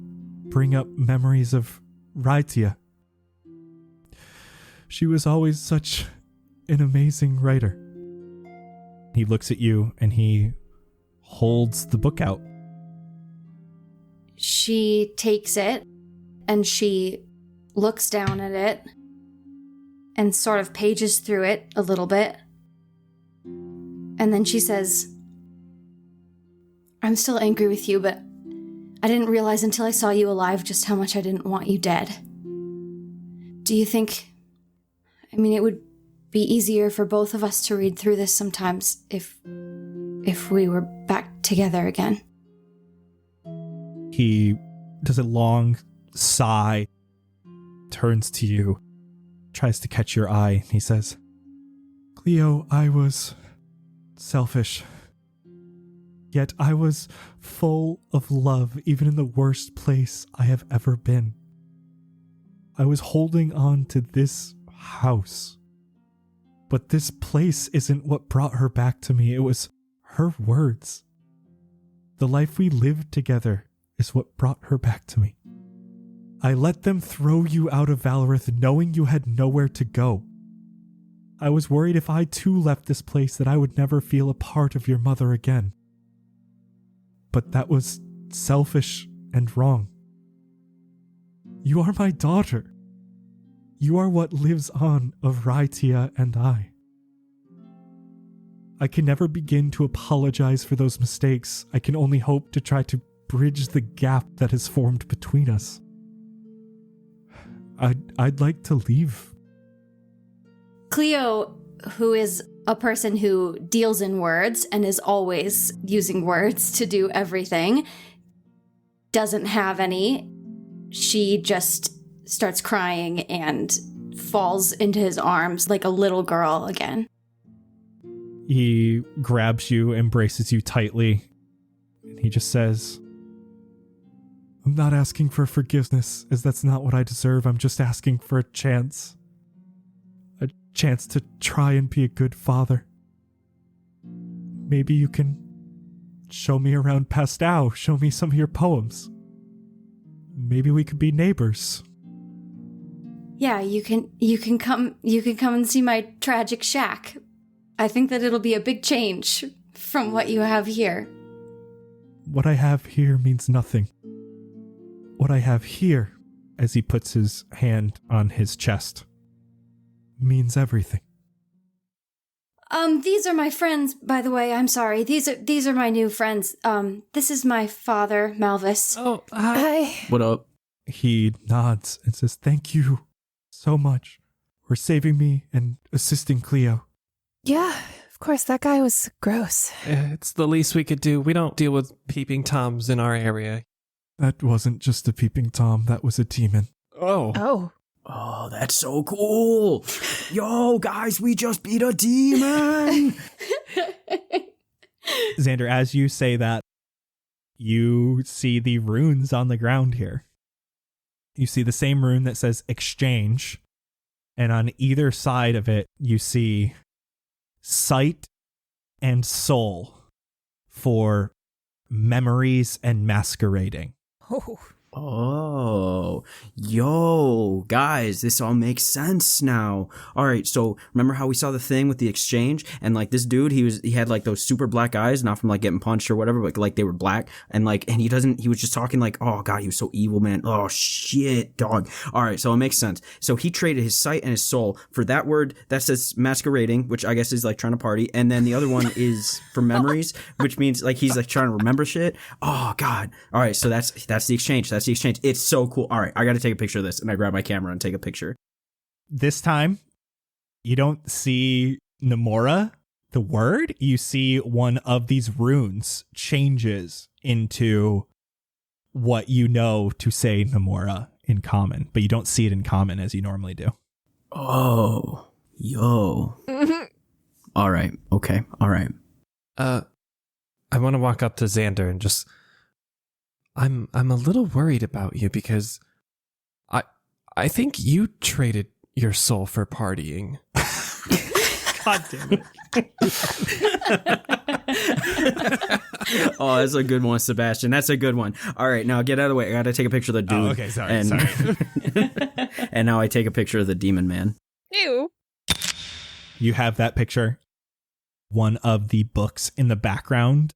Speaker 4: bring up memories of Raitia. She was always such an amazing writer. He looks at you and he holds the book out.
Speaker 1: She takes it and she looks down at it and sort of pages through it a little bit. And then she says, I'm still angry with you, but I didn't realize until I saw you alive just how much I didn't want you dead. Do you think... it would be easier for both of us to read through this sometimes if we were back together again.
Speaker 4: He does a long sigh, turns to you, tries to catch your eye. He says, Cleo, I was selfish. Yet I was full of love, even in the worst place I have ever been. I was holding on to this house. But this place isn't what brought her back to me. It was her words. The life we lived together is what brought her back to me. I let them throw you out of Valorith knowing you had nowhere to go. I was worried if I too left this place that I would never feel a part of your mother again. But that was selfish and wrong. You are my daughter. You are what lives on of Raitia and I. I can never begin to apologize for those mistakes. I can only hope to try to bridge the gap that has formed between us. I'd like to leave.
Speaker 1: Cleo, who is a person who deals in words and is always using words to do everything, doesn't have any. She just starts crying and falls into his arms like a little girl again.
Speaker 4: He grabs you, embraces you tightly, and he just says, I'm not asking for forgiveness, as that's not what I deserve. I'm just asking for a chance. A chance to try and be a good father. Maybe you can show me around Pastel, show me some of your poems. Maybe we could be neighbors.
Speaker 1: Yeah, you can come and see my tragic shack. I think that it'll be a big change from what you have here.
Speaker 4: What I have here means nothing. What I have here, as he puts his hand on his chest, means everything.
Speaker 1: These are my friends, by the way. I'm sorry. These are my new friends. This is my father, Malvis.
Speaker 2: Oh, hi.
Speaker 3: What up?
Speaker 4: He nods and says, thank you so much for saving me and assisting Cleo.
Speaker 5: Yeah, of course, that guy was gross.
Speaker 2: It's the least we could do. We don't deal with peeping toms in our area.
Speaker 4: That wasn't just a peeping Tom, that was a demon.
Speaker 2: Oh.
Speaker 5: Oh.
Speaker 3: Oh, that's so cool. Yo, guys, we just beat a demon.
Speaker 4: Xander, as you say that, you see the runes on the ground here. You see the same rune that says exchange, and on either side of it, you see sight and soul for memories and masquerading.
Speaker 3: Oh, yo, guys, this all makes sense now. All right, so remember how we saw the thing with the exchange, and like this dude, he had like those super black eyes, not from like getting punched or whatever, but like they were black, and he was just talking like, oh god, he was so evil, man. Oh shit, dog. All right, so it makes sense. So he traded his sight and his soul for that word that says masquerading, which I guess is like trying to party, and then the other one is for memories, which means like he's like trying to remember shit. Oh god. All right, so that's the exchange. That's the exchange. It's so cool. All right, I got to take a picture of this, and I grab my camera and take a picture.
Speaker 4: This time, you don't see Nomura, the word. You see one of these runes changes into what you know to say Nomura in common, but you don't see it in common as you normally do.
Speaker 3: Oh, yo. All right. Okay. All right.
Speaker 2: I want to walk up to Xander and just... I'm a little worried about you because I think you traded your soul for partying.
Speaker 4: God damn
Speaker 3: it. Oh, that's a good one, Sebastian. That's a good one. All right, now get out of the way. I got to take a picture of the dude.
Speaker 4: Oh, okay, sorry.
Speaker 3: And now I take a picture of the demon man.
Speaker 5: Ew.
Speaker 4: You have that picture. One of the books in the background,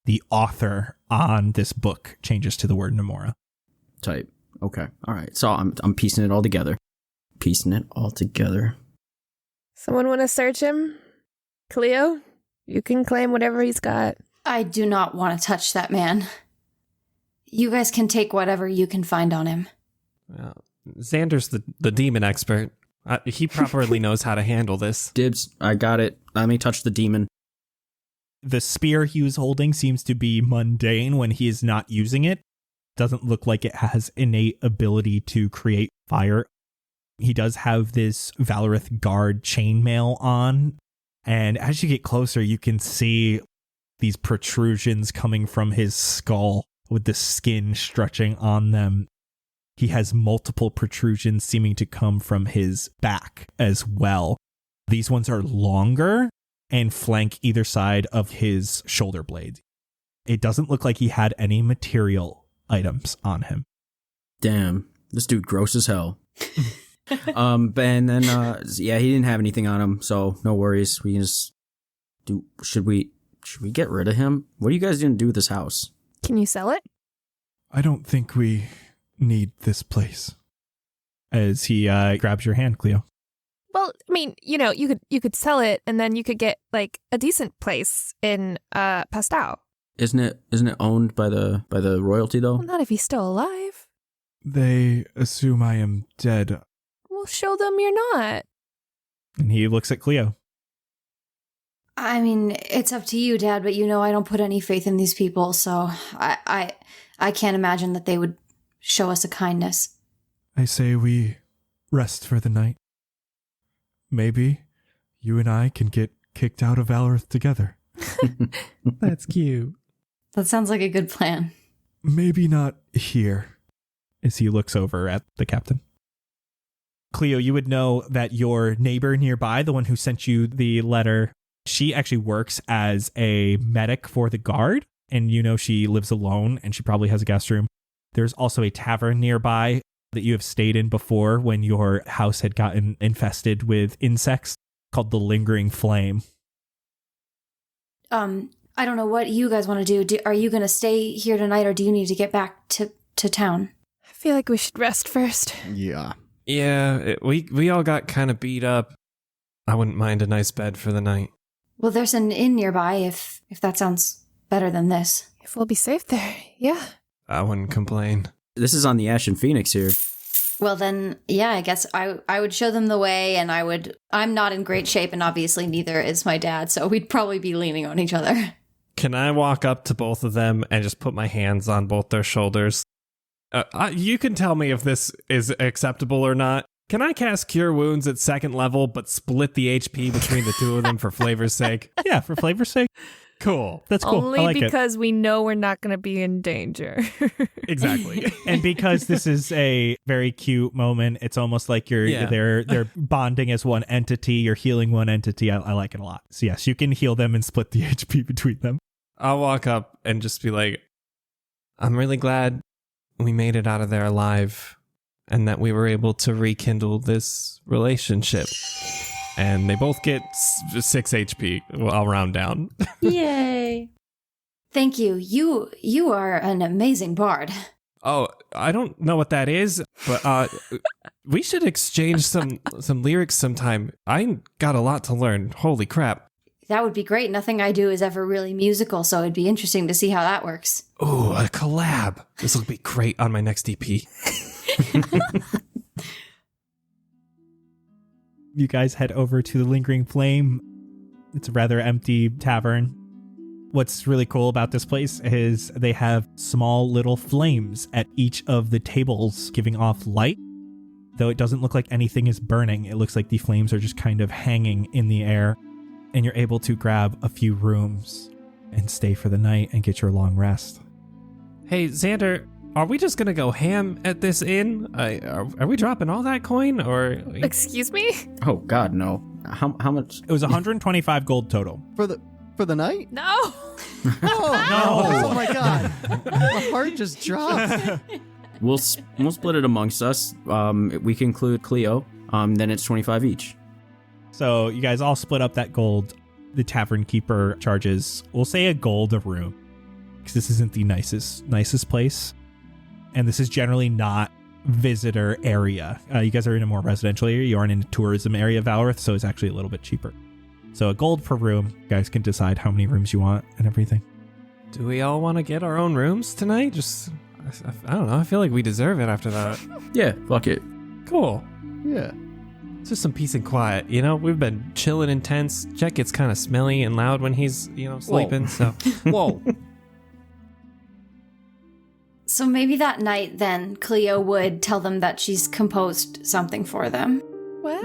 Speaker 4: the author on this book changes to the word Nomura.
Speaker 3: Type. Okay. All right. So I'm piecing it all together.
Speaker 5: Someone want to search him? Cleo, you can claim whatever he's got.
Speaker 1: I do not want to touch that man. You guys can take whatever you can find on him.
Speaker 2: Well, Xander's the demon expert. He properly knows how to handle this.
Speaker 3: Dibs. I got it. Let me touch the demon.
Speaker 4: The spear he was holding seems to be mundane when he is not using it. Doesn't look like it has innate ability to create fire. He does have this Valorith guard chainmail on, and as you get closer, you can see these protrusions coming from his skull with the skin stretching on them. He has multiple protrusions seeming to come from his back as well. These ones are longer and flank either side of his shoulder blade. It doesn't look like he had any material items on him.
Speaker 3: Damn, this dude gross as hell. And then he didn't have anything on him, so no worries. We can just do. Should we get rid of him? What are you guys gonna do with this house?
Speaker 5: Can you sell it?
Speaker 4: I don't think we need this place. As he grabs your hand, Cleo.
Speaker 5: Well, I mean, you could sell it, and then you could get like a decent place in Pastau.
Speaker 3: Isn't it owned by the royalty though?
Speaker 5: Well, not if he's still alive.
Speaker 4: They assume I am dead.
Speaker 5: Well, show them you're not.
Speaker 4: And he looks at Cleo.
Speaker 1: I mean, it's up to you, Dad, but I don't put any faith in these people, so I can't imagine that they would show us a kindness.
Speaker 4: I say we rest for the night. Maybe you and I can get kicked out of Valorith together.
Speaker 2: That's cute.
Speaker 1: That sounds like a good plan.
Speaker 4: Maybe not here, as he looks over at the captain. Cleo, you would know that your neighbor nearby, the one who sent you the letter, she actually works as a medic for the guard, and she lives alone, and she probably has a guest room. There's also a tavern nearby that you have stayed in before when your house had gotten infested with insects, called the Lingering Flame.
Speaker 1: I don't know what you guys want to do. Are you going to stay here tonight, or do you need to get back to town?
Speaker 5: I feel like we should rest first.
Speaker 6: Yeah.
Speaker 2: Yeah, we all got kind of beat up. I wouldn't mind a nice bed for the night.
Speaker 1: Well, there's an inn nearby if that sounds better than this.
Speaker 5: If we'll be safe there, yeah.
Speaker 2: I wouldn't complain.
Speaker 3: This is on the Ashen Phoenix here.
Speaker 1: Well, then, yeah, I guess I would show them the way, and I'm not in great shape, and obviously neither is my dad, so we'd probably be leaning on each other.
Speaker 2: Can I walk up to both of them and just put my hands on both their shoulders? You can tell me if this is acceptable or not. Can I cast Cure Wounds at 2nd level, but split the HP between the two of them for flavor's sake?
Speaker 4: Yeah, for flavor's sake.
Speaker 2: Cool.
Speaker 4: That's cool.
Speaker 5: Only
Speaker 4: I like
Speaker 5: because we know we're not going to be in danger.
Speaker 2: Exactly.
Speaker 4: And because this is a very cute moment, it's almost like they're bonding as one entity. You're healing one entity. I like it a lot. So yes, you can heal them and split the HP between them.
Speaker 2: I'll walk up and just be like, I'm really glad we made it out of there alive and that we were able to rekindle this relationship. And they both get 6 HP. Well, I'll round down.
Speaker 1: Yay. Thank you. You are an amazing bard.
Speaker 2: Oh, I don't know what that is, but we should exchange some lyrics sometime. I got a lot to learn. Holy crap.
Speaker 1: That would be great. Nothing I do is ever really musical, so it'd be interesting to see how that works.
Speaker 2: Ooh, a collab. This will be great on my next EP.
Speaker 4: You guys head over to the Lingering Flame. It's a rather empty tavern. What's really cool about this place is they have small little flames at each of the tables giving off light. Though it doesn't look like anything is burning, it looks like the flames are just kind of hanging in the air. And you're able to grab a few rooms and stay for the night and get your long rest.
Speaker 2: Hey, Xander, are we just going to go ham at this inn? Are we dropping all that coin or...
Speaker 5: Excuse me?
Speaker 3: Oh, God, no. How much?
Speaker 4: It was 125 gold total.
Speaker 6: For the night?
Speaker 5: No.
Speaker 6: Oh, no. Oh, my God. My heart just dropped.
Speaker 3: We'll split it amongst us. We can include Cleo. Then it's 25 each.
Speaker 4: So you guys all split up that gold. The tavern keeper charges, we'll say, a gold a room, because this isn't the nicest place. And this is generally not visitor area. You guys are in a more residential area. You aren't in a tourism area of Valorith, so it's actually a little bit cheaper. So a gold per room. You guys can decide how many rooms you want and everything.
Speaker 2: Do we all want to get our own rooms tonight? Just, I don't know. I feel like we deserve it after that.
Speaker 3: Yeah, fuck it.
Speaker 2: Cool.
Speaker 6: Yeah.
Speaker 2: It's just some peace and quiet, you know? We've been chilling intense. Jett gets kind of smelly and loud when he's, sleeping, so...
Speaker 3: Whoa.
Speaker 1: So maybe that night, then, Cleo would tell them that she's composed something for them.
Speaker 5: What?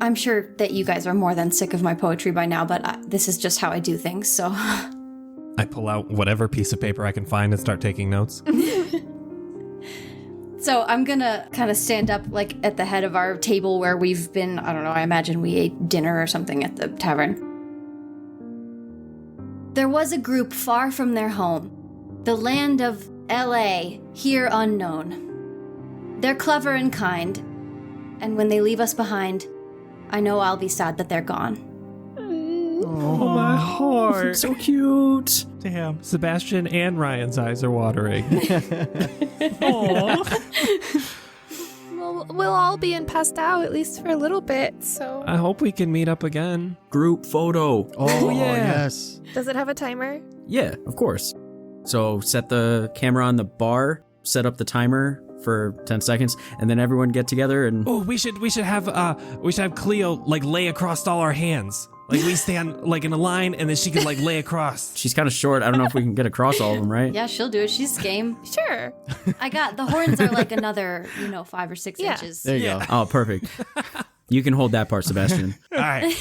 Speaker 1: I'm sure that you guys are more than sick of my poetry by now, but this is just how I do things, so...
Speaker 2: I pull out whatever piece of paper I can find and start taking notes.
Speaker 1: So I'm gonna kind of stand up, like, at the head of our table where we've been, I don't know, I imagine we ate dinner or something at the tavern. There was a group far from their home, the land of L.A., here unknown. They're clever and kind, and when they leave us behind, I know I'll be sad that they're gone.
Speaker 2: Oh, my heart.
Speaker 3: So cute.
Speaker 4: Damn.
Speaker 2: Sebastian and Ryan's eyes are watering.
Speaker 5: Well, we'll all be in Pastel, at least for a little bit, so...
Speaker 2: I hope we can meet up again.
Speaker 3: Group photo.
Speaker 6: Oh,
Speaker 2: yeah.
Speaker 6: yes.
Speaker 5: Does it have a timer?
Speaker 3: Yeah, of course. So set the camera on the bar, set up the timer for 10 seconds, and then everyone get together and...
Speaker 2: Oh, we should have Cleo, like, lay across all our hands. Like, we stand, like, in a line, and then she can, like, lay across.
Speaker 3: She's kind of short. I don't know if we can get across all of them, right?
Speaker 1: Yeah, she'll do it. She's game.
Speaker 5: Sure.
Speaker 1: The horns are like another, 5 or 6 inches.
Speaker 6: There you go.
Speaker 3: Oh, perfect. You can hold that part, Sebastian.
Speaker 2: All right.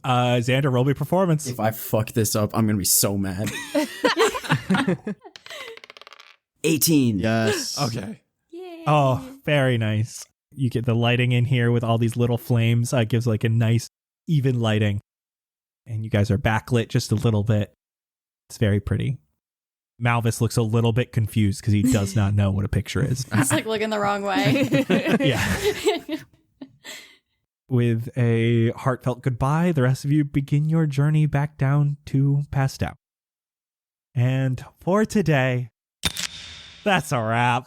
Speaker 4: Xander, roll me performance.
Speaker 3: If I fuck this up, I'm going to be so mad. 18.
Speaker 6: Yes.
Speaker 2: Okay.
Speaker 1: Yay.
Speaker 4: Oh, very nice. You get the lighting in here with all these little flames. It gives like a nice, even lighting. And you guys are backlit just a little bit. It's very pretty. Malvis looks a little bit confused because he does not know what a picture is.
Speaker 1: He's like looking the wrong way.
Speaker 4: Yeah. With a heartfelt goodbye, the rest of you begin your journey back down to Pastel. And for today, that's a wrap.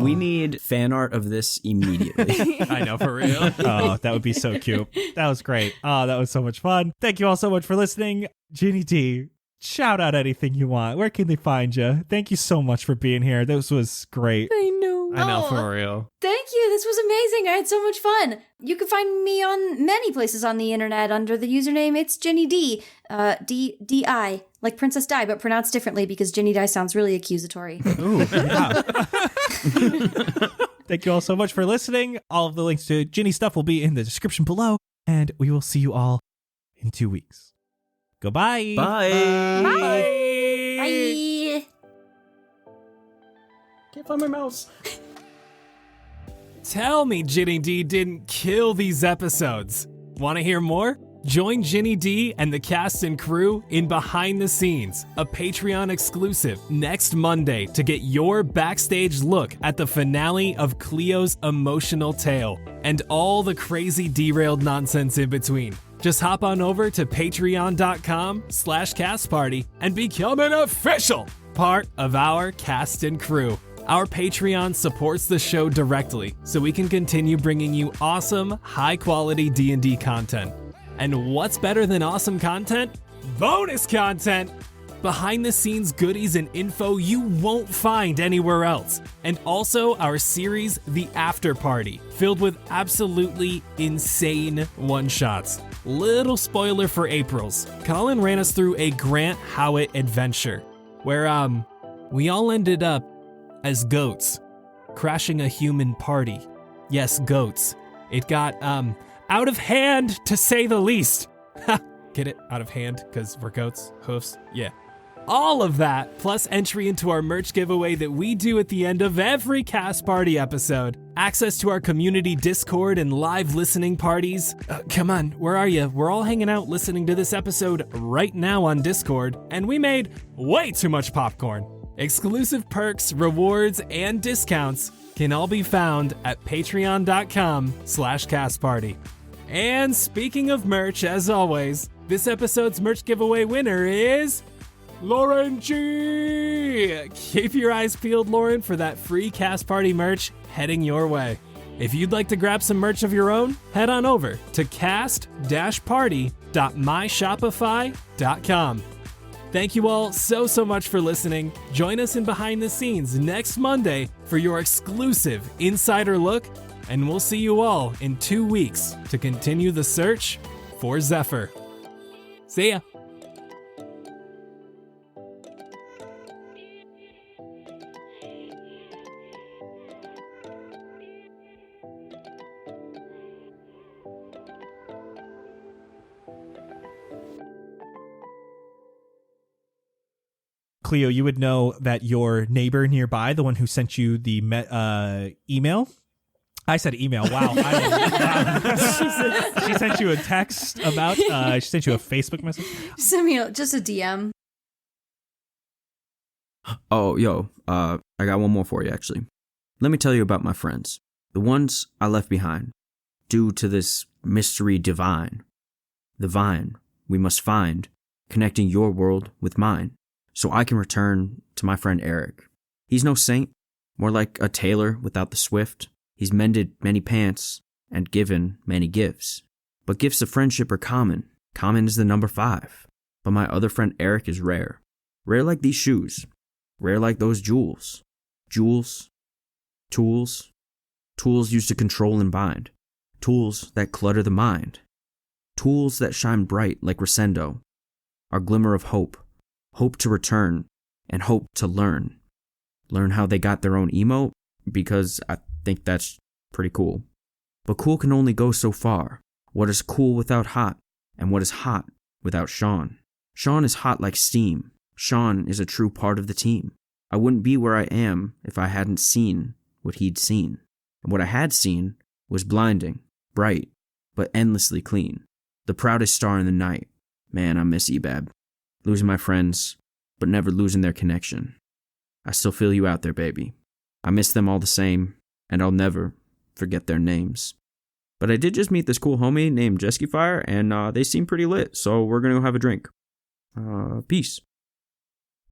Speaker 3: We need fan art of this immediately.
Speaker 2: I know, for real.
Speaker 4: Oh, that would be so cute. That was great. Oh, that was so much fun. Thank you all so much for listening. Ginny D, shout out anything you want. Where can they find you? Thank you so much for being here. This was great.
Speaker 5: I know.
Speaker 2: I know,
Speaker 1: Oh.
Speaker 2: for real.
Speaker 1: Thank you. This was amazing. I had so much fun. You can find me on many places on the internet under the username It's Ginny D. D-I, like Princess Di, but pronounced differently because Ginny Di sounds really accusatory.
Speaker 4: Ooh, yeah. Thank you all so much for listening. All of the links to Ginny stuff will be in the description below, and we will see you all in 2 weeks. Goodbye.
Speaker 3: Bye.
Speaker 1: Bye.
Speaker 3: Can't find my mouse.
Speaker 2: Tell me Ginny D didn't kill these episodes. Want to hear more? Join Ginny D and the cast and crew in Behind the Scenes, a Patreon exclusive, next Monday to get your backstage look at the finale of Cleo's emotional tale and all the crazy derailed nonsense in between. Just hop on over to patreon.com/castparty and become an official part of our cast and crew. Our Patreon supports the show directly so we can continue bringing you awesome, high-quality D&D content. And what's better than awesome content? Bonus content! Behind-the-scenes goodies and info you won't find anywhere else. And also our series, The After Party, filled with absolutely insane one-shots. Little spoiler for April's. Colin ran us through a Grant Howitt adventure, where, we all ended up as goats, crashing a human party. Yes, goats. It got, out of hand, to say the least. Ha! Get it? Out of hand, because we're goats, hoofs, yeah. All of that, plus entry into our merch giveaway that we do at the end of every Cast Party episode, access to our community Discord and live listening parties. Come on, where are you? We're all hanging out listening to this episode right now on Discord, and we made way too much popcorn. Exclusive perks, rewards, and discounts can all be found at patreon.com/castparty. And speaking of merch, as always, this episode's merch giveaway winner is Lauren G. Keep your eyes peeled, Lauren, for that free Cast Party merch heading your way. If you'd like to grab some merch of your own, head on over to cast-party.myshopify.com. Thank you all so much for listening. Join us in Behind the Scenes next Monday for your exclusive insider look, and we'll see you all in 2 weeks to continue the search for Zephyr. See ya.
Speaker 4: Cleo, you would know that your neighbor nearby, the one who sent you the email. I said email. Wow. She sent you a text about, she sent you a Facebook message.
Speaker 1: Send me just a DM.
Speaker 3: Oh, yo, I got one more for you, actually. Let me tell you about my friends. The ones I left behind, due to this mystery divine. The vine we must find, connecting your world with mine, so I can return to my friend Eric. He's no saint, more like a tailor without the swift. He's mended many pants and given many gifts. But gifts of friendship are common. Common is the number 5. But my other friend Eric is rare. Rare like these shoes. Rare like those jewels. Jewels. Tools. Tools used to control and bind. Tools that clutter the mind. Tools that shine bright like Resendo. Our glimmer of hope. Hope to return and hope to learn. Learn how they got their own emote, because I think that's pretty cool. But cool can only go so far. What is cool without hot? And what is hot without Sean? Sean is hot like steam. Sean is a true part of the team. I wouldn't be where I am if I hadn't seen what he'd seen. And what I had seen was blinding, bright, but endlessly clean. The proudest star in the night. Man, I miss Ebab. Losing my friends, but never losing their connection. I still feel you out there, baby. I miss them all the same, and I'll never forget their names. But I did just meet this cool homie named Jesky Fire, and they seem pretty lit, so we're gonna go have a drink. Peace.